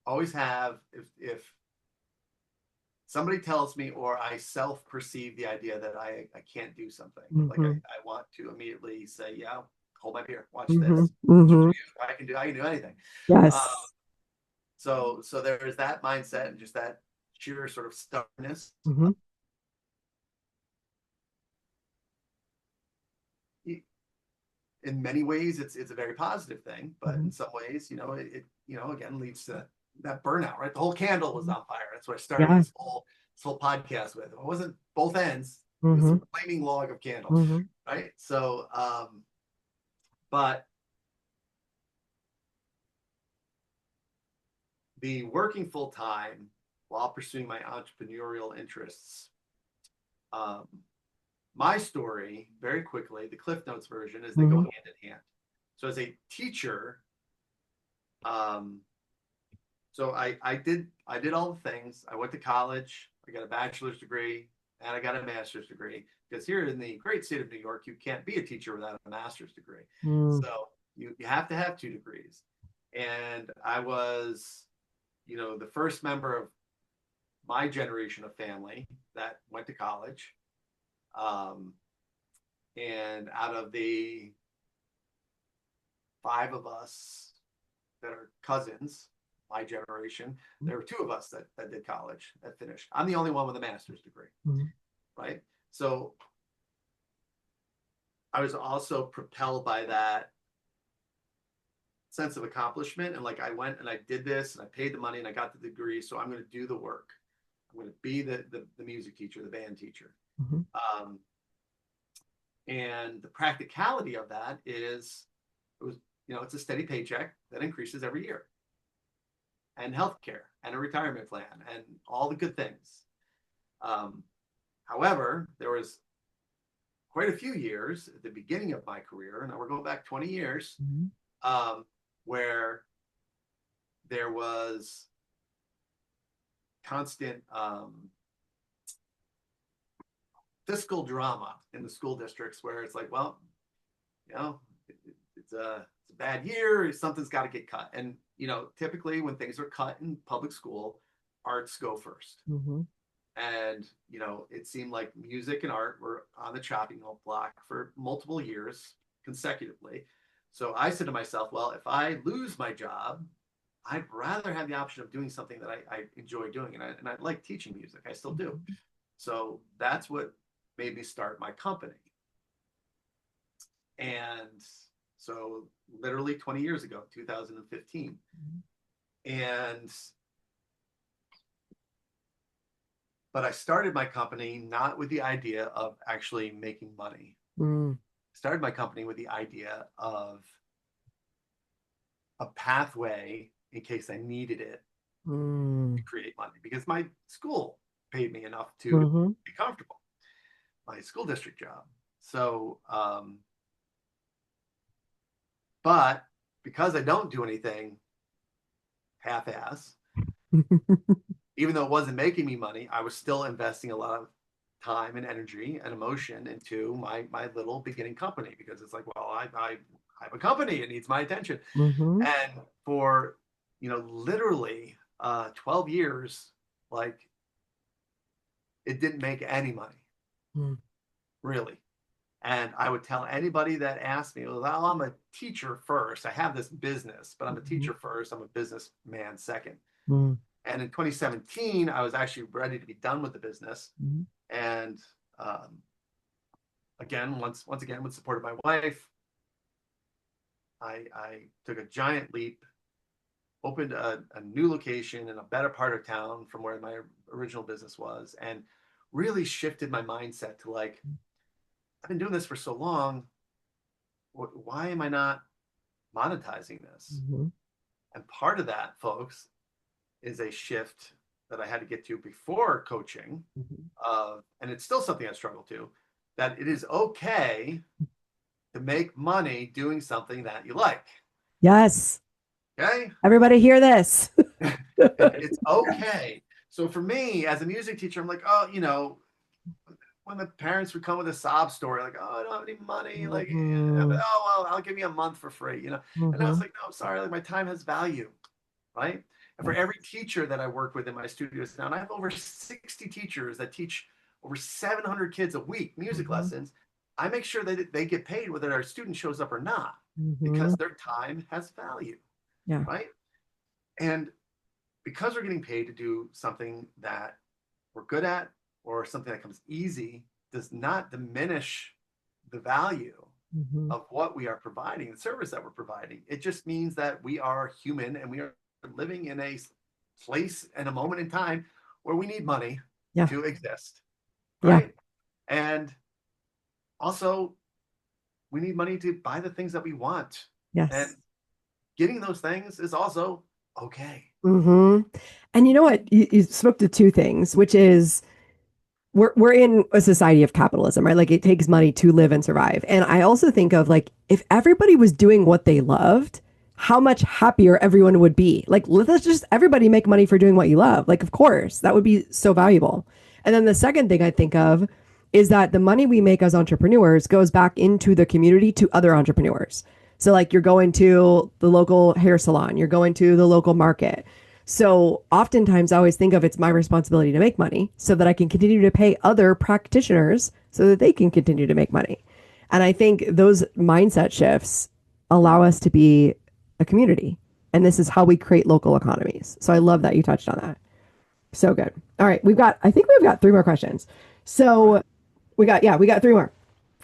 always have, if somebody tells me or I self perceive the idea that I can't do something, like Mm-hmm. I want to immediately say, yeah, hold my beer, watch Mm-hmm. this. Mm-hmm. I can do anything. Um, Yes. so there's that mindset and just that sheer sort of stubbornness. Mm-hmm. In many ways, it's a very positive thing, but Mm-hmm. in some ways, again leads to that burnout. Right, the whole candle was on fire. That's what I started Yeah. this whole podcast with. It wasn't both ends. It was Mm-hmm. a flaming log of candle. Mm-hmm. Right, so but the working full time while pursuing my entrepreneurial interests. Um, my story, very quickly, the Cliff Notes version is they go Mm-hmm. hand in hand. So as a teacher, um, so I did all the things. I went to college. I got a bachelor's degree and I got a master's degree because here in the great state of New York, you can't be a teacher without a master's degree. Mm-hmm. So you have to have 2 degrees. And I was, the first member of my generation of family that went to college. Um, and out of the 5 of us that are cousins, my generation, there were 2 of us that did college, that finished. I'm the only one with a master's degree, Mm-hmm. right? So I was also propelled by that sense of accomplishment. And like I went and I did this and I paid the money and I got the degree. So I'm going to do the work. I'm going to be the music teacher, the band teacher. Mm-hmm. Um, and the practicality of that is it was, it's a steady paycheck that increases every year and healthcare and a retirement plan and all the good things. Um, However, there was quite a few years at the beginning of my career, and we're going back 20 years, Mm-hmm. where there was constant fiscal drama in the school districts where it's like, well, you know, it's a bad year, something's got to get cut. And, typically when things are cut in public school, arts go first. Mm-hmm. And, it seemed like music and art were on the chopping block for multiple years consecutively. So I said to myself, well, if I lose my job, I'd rather have the option of doing something that I enjoy doing. And I like teaching music. I still do. So that's what made me start my company. And so literally 20 years ago, 2015. And but I started my company not with the idea of actually making money. Mm-hmm. I started my company with the idea of a pathway in case I needed it to create money because my school paid me enough to Mm-hmm. be comfortable, my school district job. So, but because I don't do anything half ass, even though it wasn't making me money, I was still investing a lot of time and energy and emotion into my little beginning company because it's like, well, I have a company, it needs my attention. Mm-hmm. And for literally 12 years, like it didn't make any money, really. And I would tell anybody that asked me, well, I'm a teacher first. I have this business, but I'm a Mm-hmm. teacher first. I'm a businessman second. Mm-hmm. And in 2017, I was actually ready to be done with the business. And again, once again, with support of my wife, I took a giant leap, opened a new location in a better part of town from where my original business was, and really shifted my mindset to like, I've been doing this for so long. Why am I not monetizing this? Mhm. And part of that, folks, is a shift that I had to get to before coaching. Mhm. And it's still something I struggle to, that it is okay to make money doing something that you like. Yes. Okay. Everybody hear this. It's okay. So for me as a music teacher, I'm like, oh, when the parents would come with a sob story, like, oh, I don't have any money, like, Mhm. oh, well, I'll give you a month for free. And I was Mhm. like, no, I'm sorry, like my time has value, right? And for Yeah. every teacher that I work with in my studios now, and I have over 60 teachers that teach over 700 kids a week music Mhm. lessons, I make sure that they get paid whether our student shows up or not, because Mhm. their time has value, Yeah. right? And because we're getting paid to do something that we're good at or something that comes easy, does not diminish the value Mhm. of what we are providing, the service that we're providing. It just means that we are human and we are living in a place and a moment in time where we need money Yeah. to exist, Yeah. right? And also, we need money to buy the things that we want. And Yes. getting those things is also okay. Hmm. And you know what? You spoke to two things, which is we're in a society of capitalism, right? Like it takes money to live and survive. And I also think of like if everybody was doing what they loved, how much happier everyone would be. Like let's just everybody make money for doing what you love. Like of course, that would be so valuable. And then the second thing I think of is that the money we make as entrepreneurs goes back into the community to other entrepreneurs. So like you're going to the local hair salon, you're going to the local market. So oftentimes I always think of it's my responsibility to make money so that I can continue to pay other practitioners so that they can continue to make money. And I think those mindset shifts allow us to be a community. And this is how we create local economies. So I love that you touched on that. So good. All right. I think we've got three more questions. All right. So we got three more.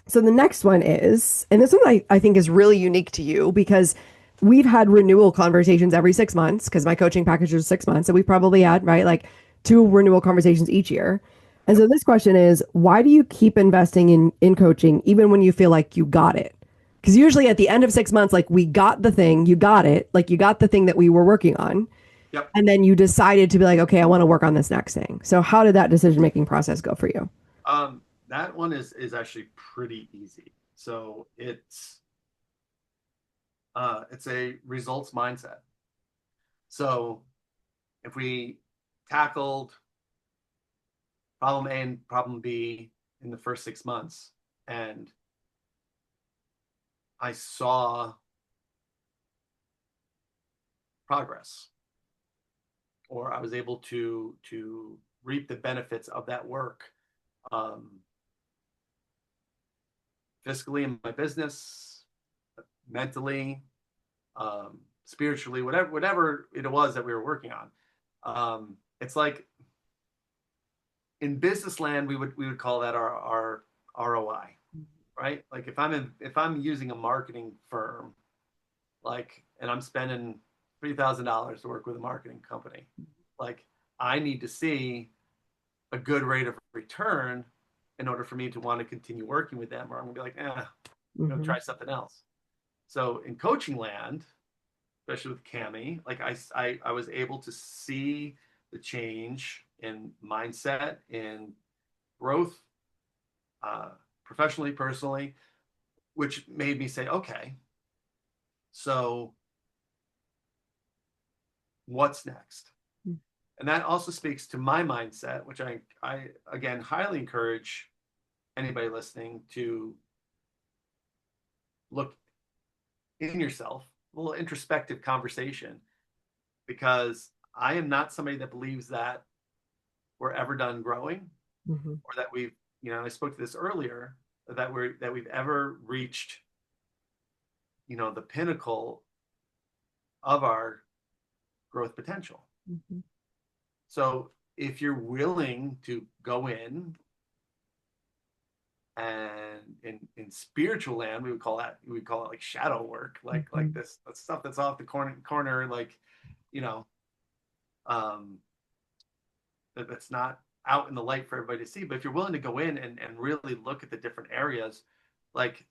So the next one is, and this one I think is really unique to you because we've had renewal conversations every 6 months because my coaching package is 6 months. So we probably had, right, like two renewal conversations each year. And Yep. so this question is, why do you keep investing in coaching even when you feel like you got it? Because usually at the end of 6 months, like we got the thing, you got it, like you got the thing that we were working on. Yep. And then you decided to be like, okay, I want to work on this next thing. So how did that decision making process go for you? That one is actually pretty easy. So it's a results mindset. So if we tackled problem A and problem B in the first 6 months, and I saw progress, or I was able to reap the benefits of that work, um, fiscally in my business, mentally, spiritually, whatever it was that we were working on. It's like in business land, we would call that our ROI, right? Like if I'm using a marketing firm, like, and I'm spending $3,000 to work with a marketing company, like I need to see a good rate of return in order for me to want to continue working with them, or I'm gonna be like, I'm gonna Mm-hmm. try something else. So in coaching land, especially with Cami, like I was able to see the change in mindset, in growth, uh, professionally, personally, which made me say, okay, so what's next? And that also speaks to my mindset, which I again highly encourage anybody listening to look in yourself, a little introspective conversation, because I am not somebody that believes that we're ever done growing, Mm-hmm. or that I spoke to this earlier, that we've ever reached, the pinnacle of our growth potential. Mm-hmm. So if you're willing to go in, and in spiritual land, we would call it like shadow work, like Mhm. this stuff that's off the corner, like, you know, um, that's not out in the light for everybody to see. But if you're willing to go in and really look at the different areas, like,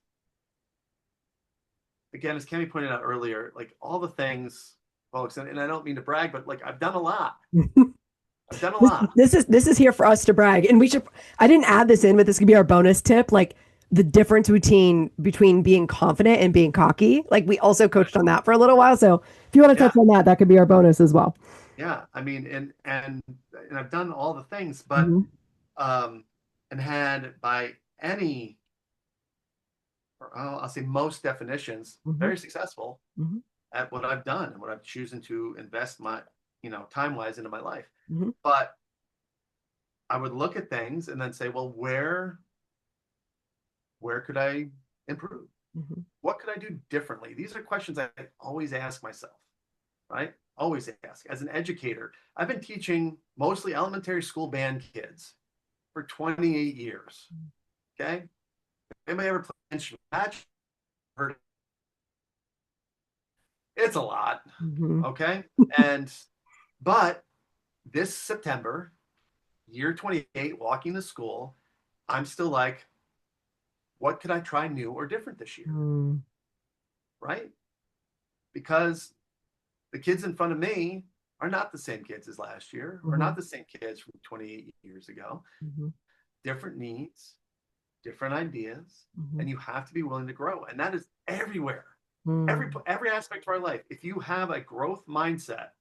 again, as Kemi pointed out earlier, like all the things, folks, and I don't mean to brag, but like I've done a lot. I've done a This, lot. this is here for us to brag, and we should. I didn't add this in, but this could be our bonus tip. Like the difference between being confident and being cocky. Like we also coached on that for a little while. So if you want to touch Yeah, on that, that could be our bonus as well. yeah. I mean, and I've done all the things, but Hmm. um, and had by any, or I'll say most definitions, Hmm. very successful Hmm. at what I've done and what I've chosen to invest my, time wise into my life. Hmm. But I would look at things and then say, well, where could I improve? Hmm. What could I do differently? These are questions I always ask myself, right? Always ask. As an educator, I've been teaching mostly elementary school band kids for 28 years. Okay. Anybody ever played instrument? It's a lot. Hmm. Okay. And, but this September, year 28, walking to school, I'm still like, what could I try new or different this year? Hmm. Right. Because the kids in front of me are not the same kids as last year, or Hmm. not the same kids from 28 years ago. Hmm. Different needs, different ideas, Hmm. and you have to be willing to grow. And that is everywhere, Hmm. every aspect of our life. If you have a growth mindset,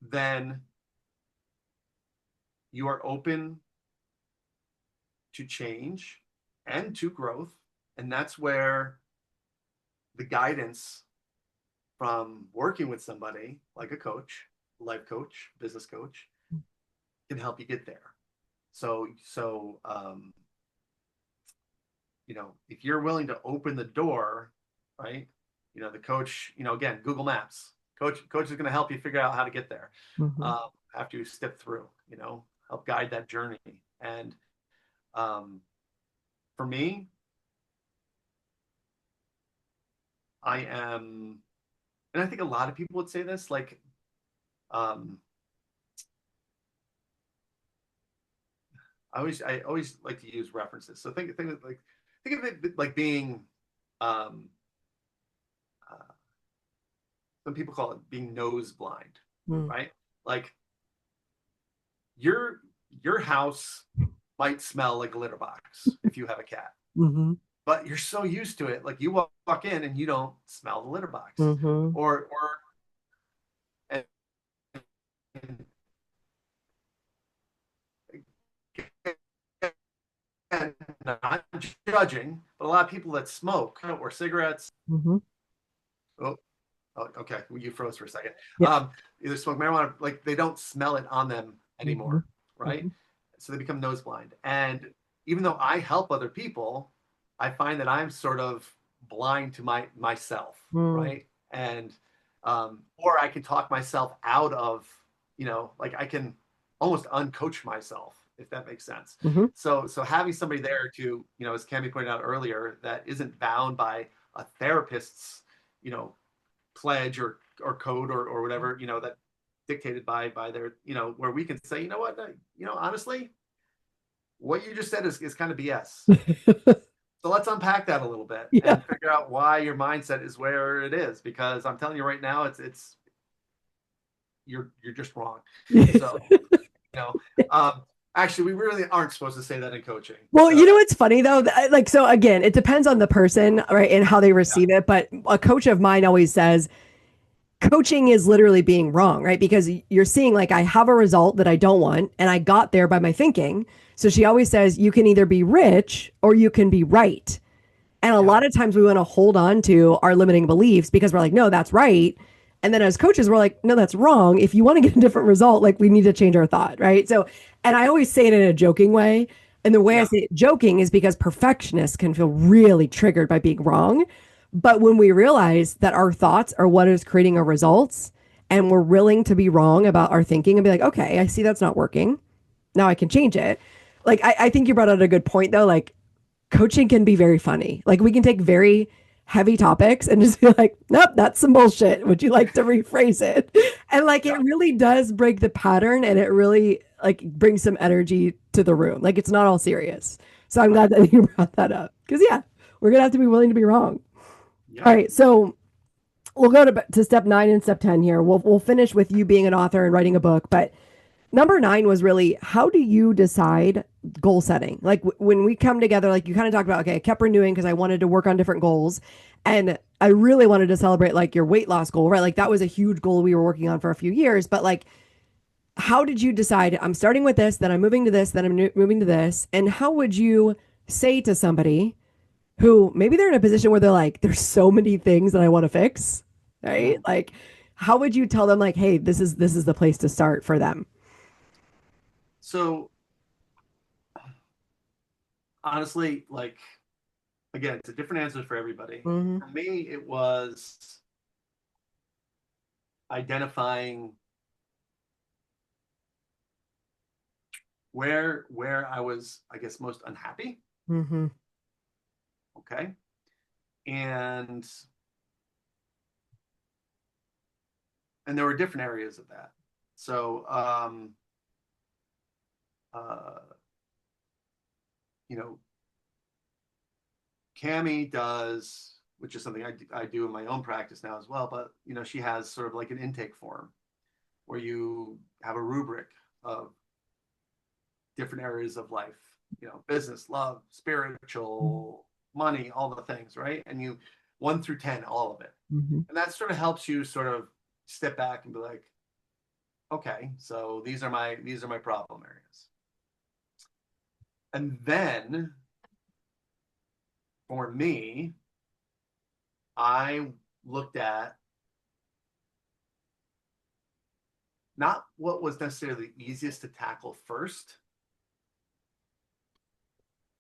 then you are open to change and to growth. And that's where the guidance from working with somebody like a coach, life coach, business coach, can help you get there. So if you're willing to open the door, right? The coach, again, Google Maps. Coach is going to help you figure out how to get there. Hmm. After you step through, help guide that journey. And um, for me, I am, and I think a lot of people would say this, like, um, I always like to use references. So think of it like being, um, uh, some people call it being nose blind, right? Like your your house might smell like a litter box if you have a cat, Hmm. but you're so used to it, like you walk in and you don't smell the litter box, Hmm. or and, and not judging, but a lot of people that smoke or cigarettes. Hmm. Oh, oh, okay, well, you froze for a second. Yeah. Either smoke marijuana, like they don't smell it on them Hmm. anymore, right? Hmm. So they become nose blind. And even though I help other people, I find that I'm sort of blind to myself, Hmm. right? And or I can talk myself out of, like I can almost uncoach myself, if that makes sense. Hmm. So having somebody there to, as Cami pointed out earlier, that isn't bound by a therapist's, you know, pledge or code or whatever, that dictated by their, where we can say, what, honestly, what you just said is kind of BS. So let's unpack that a little bit Yeah. and figure out why your mindset is where it is, because I'm telling you right now, it's you're just wrong. So, you know, um, actually, we really aren't supposed to say that in coaching. Well, you So know what's funny though? Like, so again, it depends on the person, right, and how they yeah, receive it. But a coach of mine always says coaching is literally being wrong, right? Because you're seeing, like, I have a result that I don't want, and I got there by my thinking. So she always says, you can either be rich or you can be right. And a yeah, lot of times we want to hold on to our limiting beliefs because we're like, no, that's right. And then as coaches, we're like, no, that's wrong. If you want to get a different result, like we need to change our thought, right? So, and I always say it in a joking way. And the way I yeah, say it joking is because perfectionists can feel really triggered by being wrong. But when we realize that our thoughts are what is creating our results, and we're willing to be wrong about our thinking and be like, okay, I see that's not working. Now I can change it. Like, I think you brought out a good point though. Like, coaching can be very funny. Like we can take very heavy topics and just be like, nope, that's some bullshit. Would you like to rephrase it? And like it Yeah. really does break the pattern and it really like brings some energy to the room. Like it's not all serious. So I'm glad Right. that you brought that up. Because yeah, we're gonna have to be willing to be wrong. All Yeah. right, so we'll go to step 9 and step 10 here. We'll finish with you being an author and writing a book, but number 9 was really how do you decide goal setting? Like when we come together, like you kind of talked about, okay, I kept renewing because I wanted to work on different goals. And I really wanted to celebrate like your weight loss goal, right? Like that was a huge goal we were working on for a few years. But like, how did you decide I'm starting with this, then I'm moving to this, then I'm moving to this? And how would you say to somebody who maybe they're in a position where they're like, there's so many things that I want to fix, right? Mhm. Like, how would you tell them like, hey, this is the place to start for them? So honestly, like again, it's a different answer for everybody. Mm-hmm. For me, it was identifying where I was, I guess, most unhappy. Mm-hmm. Okay. And there were different areas of that. So uh you know, Cami does, which is something I do in my own practice now as well, but she has sort of like an intake form where you have a rubric of different areas of life, business, love, spiritual, money, all the things, right? And you 1 through 10, all of it. Mm-hmm. And that sort of helps you sort of step back and be like, okay, so these are my problem areas. And then for me, I looked at not what was necessarily easiest to tackle first.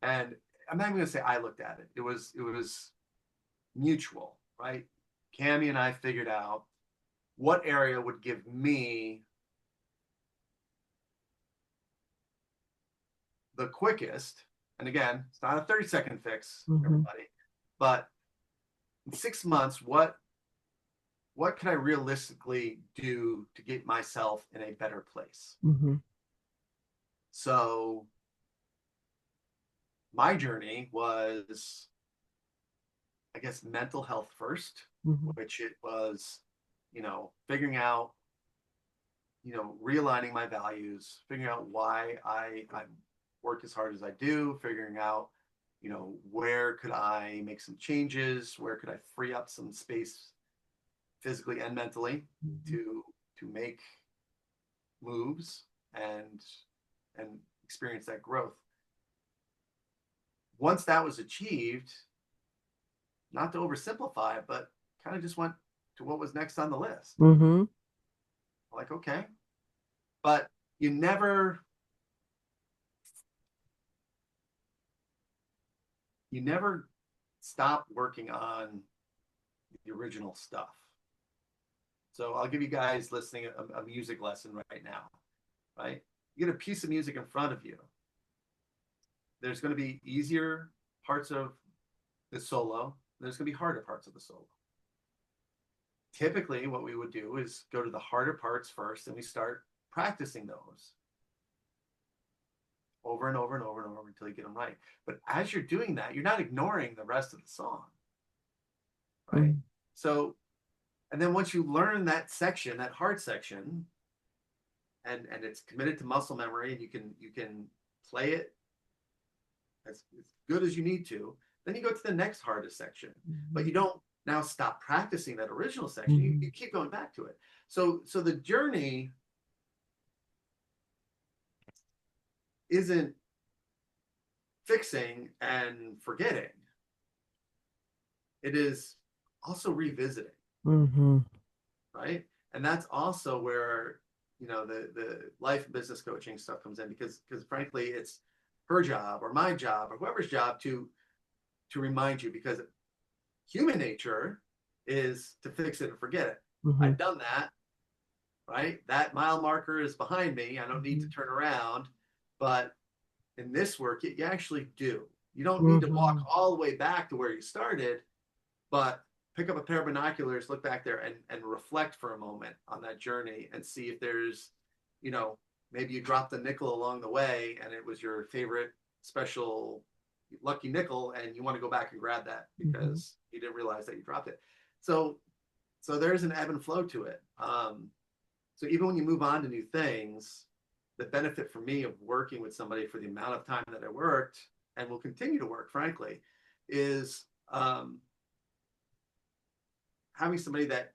And I'm not even going to say I looked at it. It was mutual, right? Cami and I figured out what area would give me the quickest. And again, it's not a 30-second fix, Mm-hmm. everybody, but in 6 months, what can I realistically do to get myself in a better place? Mm-hmm. So my journey was, I guess, mental health first, Mm-hmm. which it was, figuring out, realigning my values, figuring out why I work as hard as I do, figuring out, where could I make some changes, where could I free up some space physically and mentally Mm-hmm. to make moves and experience that growth. Once that was achieved, not to oversimplify, but kind of just went to what was next on the list. Mm-hmm. Like, okay, but you never you never stop working on the original stuff. So I'll give you guys listening a music lesson right now, right? You get a piece of music in front of you. There's going to be easier parts of the solo. There's going to be harder parts of the solo. Typically, what we would do is go to the harder parts first and we start practicing those over and over and over and over until you get them right. But as you're doing that, you're not ignoring the rest of the song, right? So, and then once you learn that section, that hard section, and it's committed to muscle memory, and you can play it as good as you need to, then you go to the next hardest section. But you don't now stop practicing that original section. Mm-hmm. You keep going back to it. So the journey isn't fixing and forgetting. It is also revisiting, Mm-hmm. right? And that's also where the life and business coaching stuff comes in because frankly, it's her job or my job or whoever's job to remind you because human nature is to fix it and forget it. Mm-hmm. I've done that, right? That mile marker is behind me. I don't need Mm-hmm. to turn around. But in this work, you actually do. You don't need to walk Mhm. all the way back to where you started, but pick up a pair of binoculars, look back there, and reflect for a moment on that journey and see if there's, you know, maybe you dropped a nickel along the way and it was your favorite special lucky nickel and you want to go back and grab that Mhm. because you didn't realize that you dropped it. So so there's an ebb and flow to it. So even when you move on to new things, the benefit for me of working with somebody for the amount of time that I worked and will continue to work, frankly, is having somebody that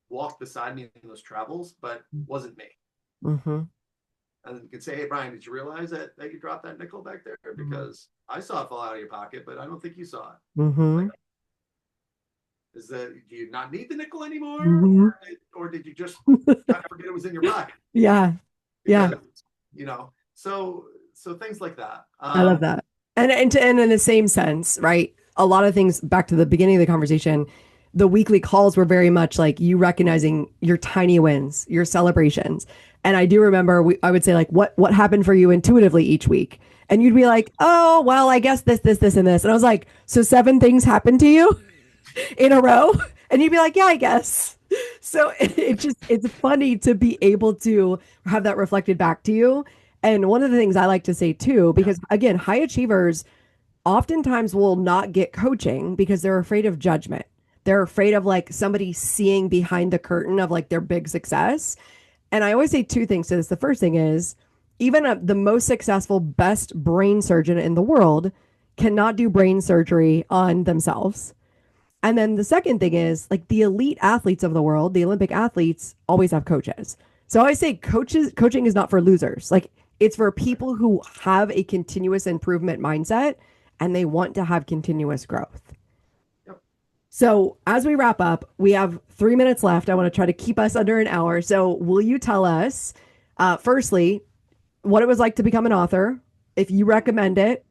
walked beside me in those travels, but wasn't me. Mhm. And you can say, "Hey, Brian, did you realize that you dropped that nickel back there? Mhm. Because I saw it fall out of your pocket, but I don't think you saw it. Like, Mhm. is that do you not need the nickel anymore, Mhm. or did you just kind of forget it was in your pocket? Yeah. Yeah. Because so things like that. I love that. And in the same sense, right? A lot of things back to the beginning of the conversation, the weekly calls were very much like you recognizing your tiny wins, your celebrations. And I do remember I would say like what happened for you intuitively each week. And you'd be like, "Oh, well, I guess this and this." And I was like, "So 7 things happened to you in a row?" And you'd be like, "Yeah, I guess." So it's funny to be able to have that reflected back to you. And one of the things I like to say too, Yeah, because again, high achievers oftentimes will not get coaching because they're afraid of judgment. They're afraid of like somebody seeing behind the curtain of like their big success. And I always say two things to this. The first thing is, even the most successful, best brain surgeon in the world cannot do brain surgery on themselves. And then the second thing is like the elite athletes of the world, the Olympic athletes always have coaches. So I say coaching is not for losers. Like it's for right. people who have a continuous improvement mindset and they want to have continuous growth. Yep. So as we wrap up, we have 3 minutes left. I want to try to keep us under an hour. So will you tell us, firstly, what it was like to become an author, if you recommend it,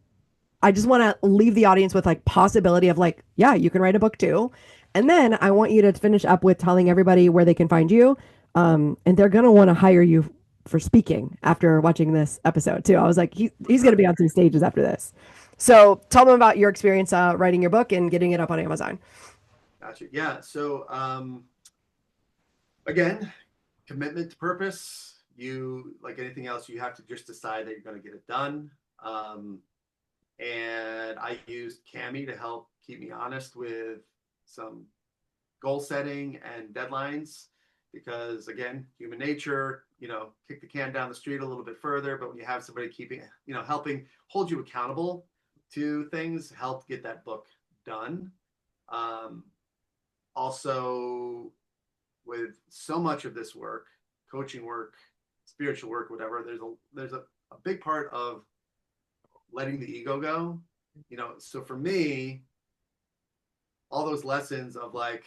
I just want to leave the audience with like possibility of like, yeah, you can write a book too. And then I want you to finish up with telling everybody where they can find you. And they're going to want to hire you for speaking after watching this episode too. I was like, he's going to be on some stages after this. So tell them about your experience writing your book and getting it up on Amazon. Gotcha. Yeah. So again, commitment to purpose. You like anything else, you have to just decide that you're going to get it done. Um, and I used Cami to help keep me honest with some goal setting and deadlines because again, human nature, kick the can down the street a little bit further, but when you have somebody keeping, helping hold you accountable to things, help get that book done. Um, Also, with so much of this work, coaching work, spiritual work, whatever, there's a big part of letting the ego go. So for me, all those lessons of like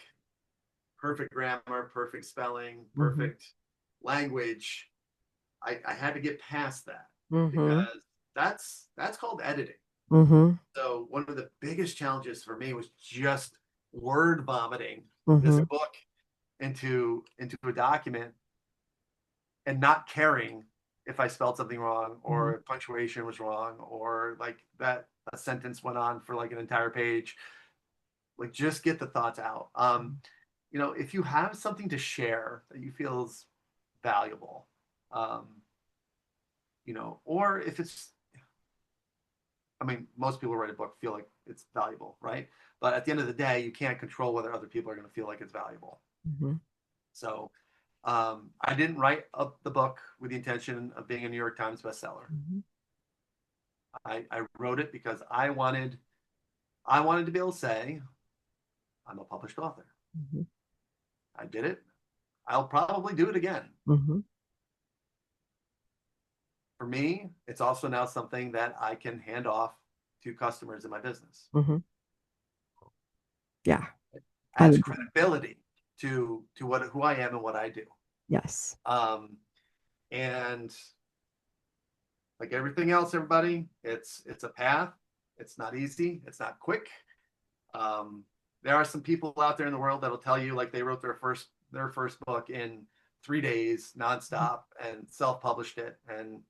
perfect grammar, perfect spelling, Mm-hmm. perfect language, I had to get past that Mm-hmm. because that's called editing. Mm-hmm. So one of the biggest challenges for me was just word vomiting this Mm-hmm. book into a document and not caring if I spelled something wrong Mm-hmm. or punctuation was wrong or like that a sentence went on for like an entire page. Like just get the thoughts out. If you have something to share that you feel is valuable, um, or if it's, I mean, most people who write a book feel like it's valuable, right? But at the end of the day, you can't control whether other people are going to feel like it's valuable. Mm-hmm. So I didn't write up the book with the intention of being a New York Times bestseller. Mm-hmm. I wrote it because I wanted to be able to say I'm a published author. Mm-hmm. I did it. I'll probably do it again. Mm-hmm. For me, it's also now something that I can hand off to customers in my business. Mm-hmm. Yeah. I Adds would. credibility to who I am and what I do. Yes. Um, and like everything else, everybody, it's a path. It's not easy. It's not quick. Um, there are some people out there in the world that'll tell you like they wrote their first book in 3 days nonstop and self-published it and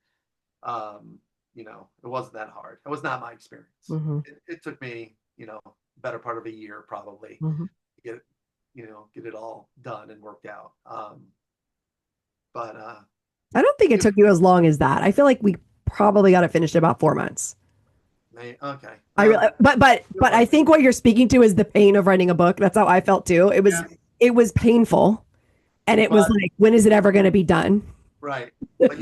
um, it wasn't that hard. It was not my experience. Hmm. It took me, better part of a year probably Hmm. to get it all done and worked out. But I don't think it took you as long as that. I feel like we probably got it finished in about 4 months. okay. I really, but I think what you're speaking to is the pain of writing a book. That's how I felt too. Yeah, It was painful, and it was but like, when is it ever going to be done? right. But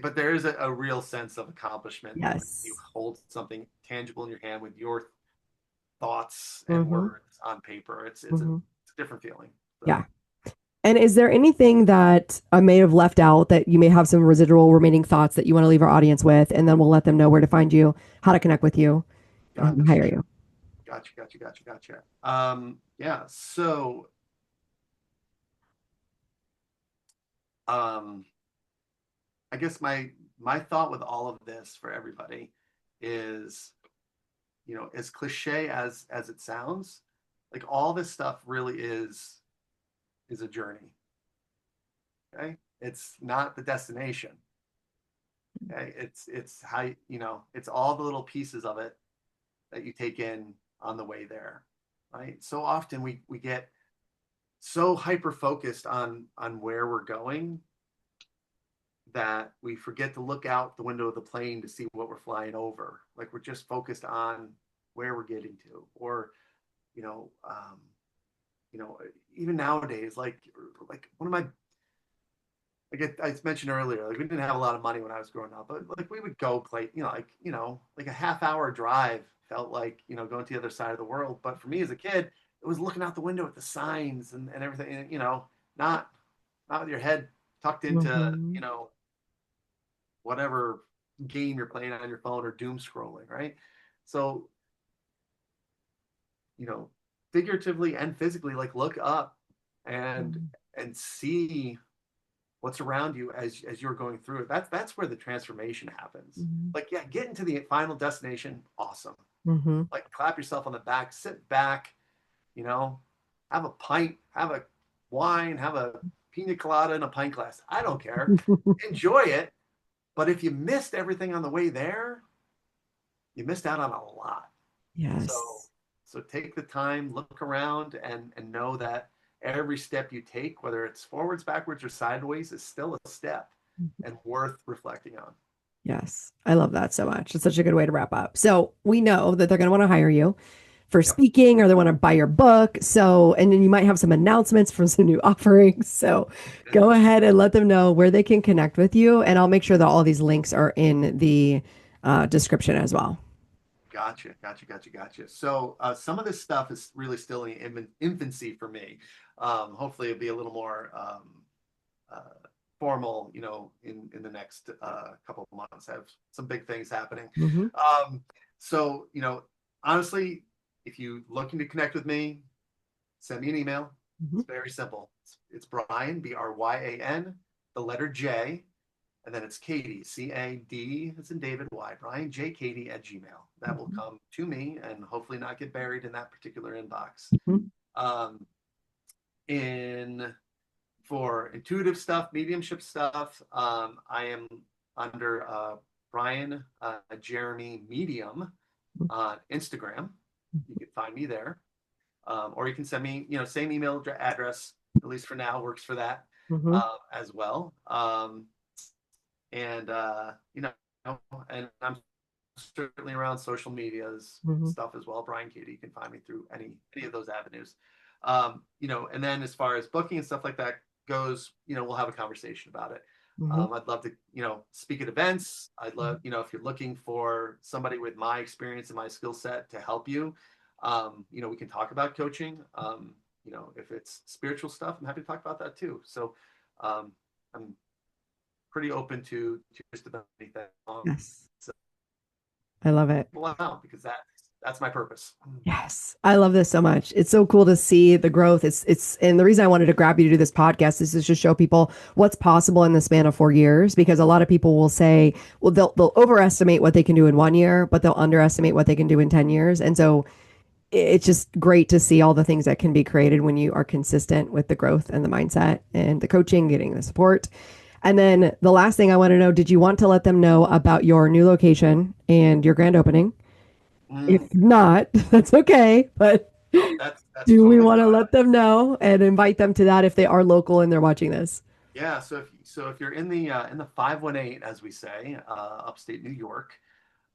but there is a real sense of accomplishment when you Yes. hold something tangible in your hand with your thoughts and Hmm. words on paper. Hmm. It's a different feeling. Yeah. So And is there anything that I may have left out that you may have some residual remaining thoughts that you want to leave our audience with? And then we'll let them know where to find you, how to connect with you, and how to gotcha, hire you. gotcha. Yeah. So um, I guess my thought with all of this for everybody is, as cliche as it sounds, like all this stuff really is a journey. Okay, it's not the destination. Okay, it's how it's all the little pieces of it that you take in on the way there, right? So often we get so hyper focused on where we're going that we forget to look out the window of the plane to see what we're flying over. Like we're just focused on where we're getting to, or you know, um, you know, even nowadays, like one of my like I mentioned earlier, like we didn't have a lot of money when I was growing up, but like we would go play, like a half-hour drive felt like going to the other side of the world. But for me as a kid, it was looking out the window at the signs and everything, and not not with your head tucked into Hmm. whatever game you're playing on your phone or doom scrolling, right? So, you know, figuratively and physically, like look up and and see what's around you as you're going through it. That's where the transformation happens. Hmm. Like, yeah, getting to the final destination, awesome. Hmm. Like clap yourself on the back, sit back, you know, have a pint, have a wine, have a pina colada in a pint glass. I don't care. Enjoy it. But if you missed everything on the way there, you missed out on a lot. So Yes. so take the time, look around, and know that every step you take, whether it's forwards, backwards, or sideways, is still a step and worth reflecting on. Yes. I love that so much. It's such a good way to wrap up. So we know that they're going to want to hire you for Yep. speaking, or they want to buy your book. So, and then you might have some announcements for some new offerings. So go ahead and let them know where they can connect with you. And I'll make sure that all these links are in the description as well. Gotcha. So some of this stuff is really still in infancy for me. Hopefully, it'll be a little more uh, formal, in the next couple of months. I have some big things happening. Hmm. Um, so, honestly, if you're looking to connect with me, send me an email. Hmm. It's very simple. It's Bryan, Bryan, the letter J, and then it's Cady, Cad, it's in David Y, Bryan J Cady at Gmail. That will come to me and hopefully not get buried in that particular inbox. Hmm. Um, in For intuitive stuff, mediumship stuff, I am under Bryan Jeremy Medium on Instagram. You can find me there, or you can send me, same email address. At least for now, works for that Hmm. as well. And and I'm certainly around social medias Hmm. stuff as well. Bryan Cady, you can find me through any of those avenues. And then as far as booking and stuff like that goes, we'll have a conversation about it. Hmm. I'd love to, speak at events. I'd love, if you're looking for somebody with my experience and my skill set to help you, we can talk about coaching. If it's spiritual stuff, I'm happy to talk about that too. So I'm pretty open to just about anything. Yes. So, I love it. wow, because that's my purpose. Yes. I love this so much. It's so cool to see the growth. And the reason I wanted to grab you to do this podcast is to just show people what's possible in the span of 4 years, because a lot of people will say, well, they'll overestimate what they can do in 1 year, but they'll underestimate what they can do in 10 years. And so it's just great to see all the things that can be created when you are consistent with the growth and the mindset and the coaching, getting the support. And then the last thing I want to know, did you want to let them know about your new location and your grand opening? Mm. If not, that's okay. But No, that's do we totally want to fine. let them know and invite them to that if they are local and they're watching this? Yeah, so if you're in the 518, as we say, upstate New York,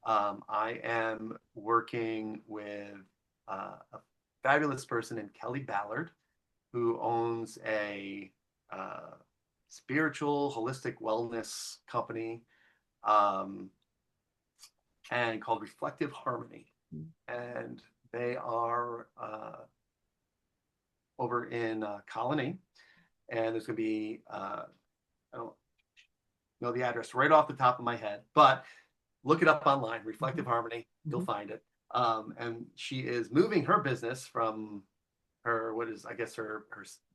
I am working with a fabulous person in Kelly Ballard, who owns a uh, spiritual holistic wellness company, um, and called Reflective Harmony, and they are over in Colony, and there's going to be I don't know the address right off the top of my head, but look it up online, Mhm. Reflective Harmony, you'll Mhm. find it. And she is moving her business from her, what is, I guess, her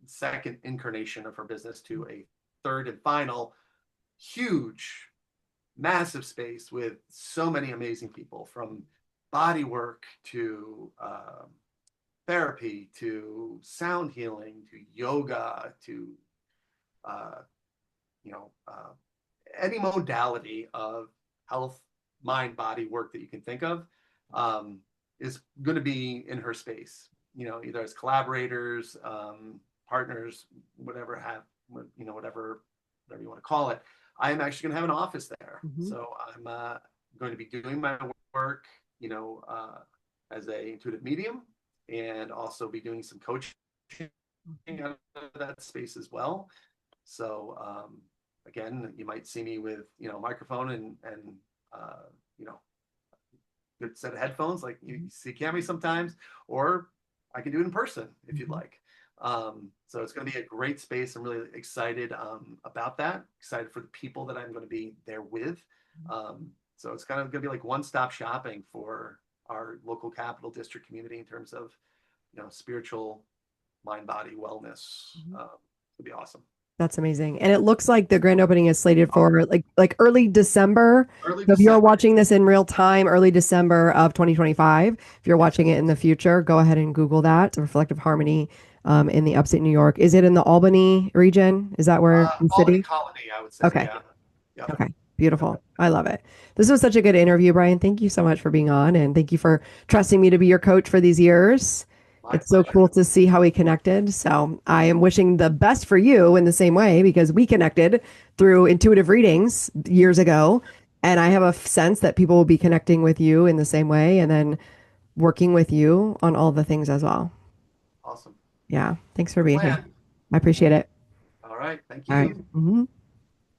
second incarnation of her business to a third and final huge, massive space with so many amazing people, from body work to therapy to sound healing to yoga to uh, you know, any modality of health, mind, body work that you can think of, um, is going to be in her space. Either as collaborators, partners, whatever have whatever you want to call it. I am actually going to have an office there, Mhm. so I'm going to be doing my work, as a intuitive medium, and also be doing some coaching out of that space as well. So again, you might see me with microphone and uh, you know good set of headphones like you Mhm. see Cami sometimes, or I can do it in person if you'd Mhm. like. So it's going to be a great space. I'm really excited about that. Excited for the people that I'm going to be there with. So it's kind of going to be like one-stop shopping for our local capital district community in terms of spiritual mind body wellness. Mhm. It'll be awesome. That's amazing. And it looks like the grand opening is slated Oh, for like early December. early So if you're December. watching this in real time, early December of 2025, if you're Yes. watching it in the future, go ahead and Google that, Reflective Harmony, in the upstate New York. Is it in the Albany region? Is that where the Albany city? Colony, I would say. Okay. Yeah. Yep. Okay. Yep. Beautiful. I love it. This was such a good interview, Brian. Thank you so much for being on and thank you for trusting me to be your coach for these years. My It's so pleasure. cool to see how we connected. So I am wishing the best for you in the same way because we connected through intuitive readings years ago. And I have a sense that people will be connecting with you in the same way and then working with you on all the things as well. Awesome. Yeah. Thanks for The being here. plan. I appreciate it. All right. Thank All right. you. Mhm.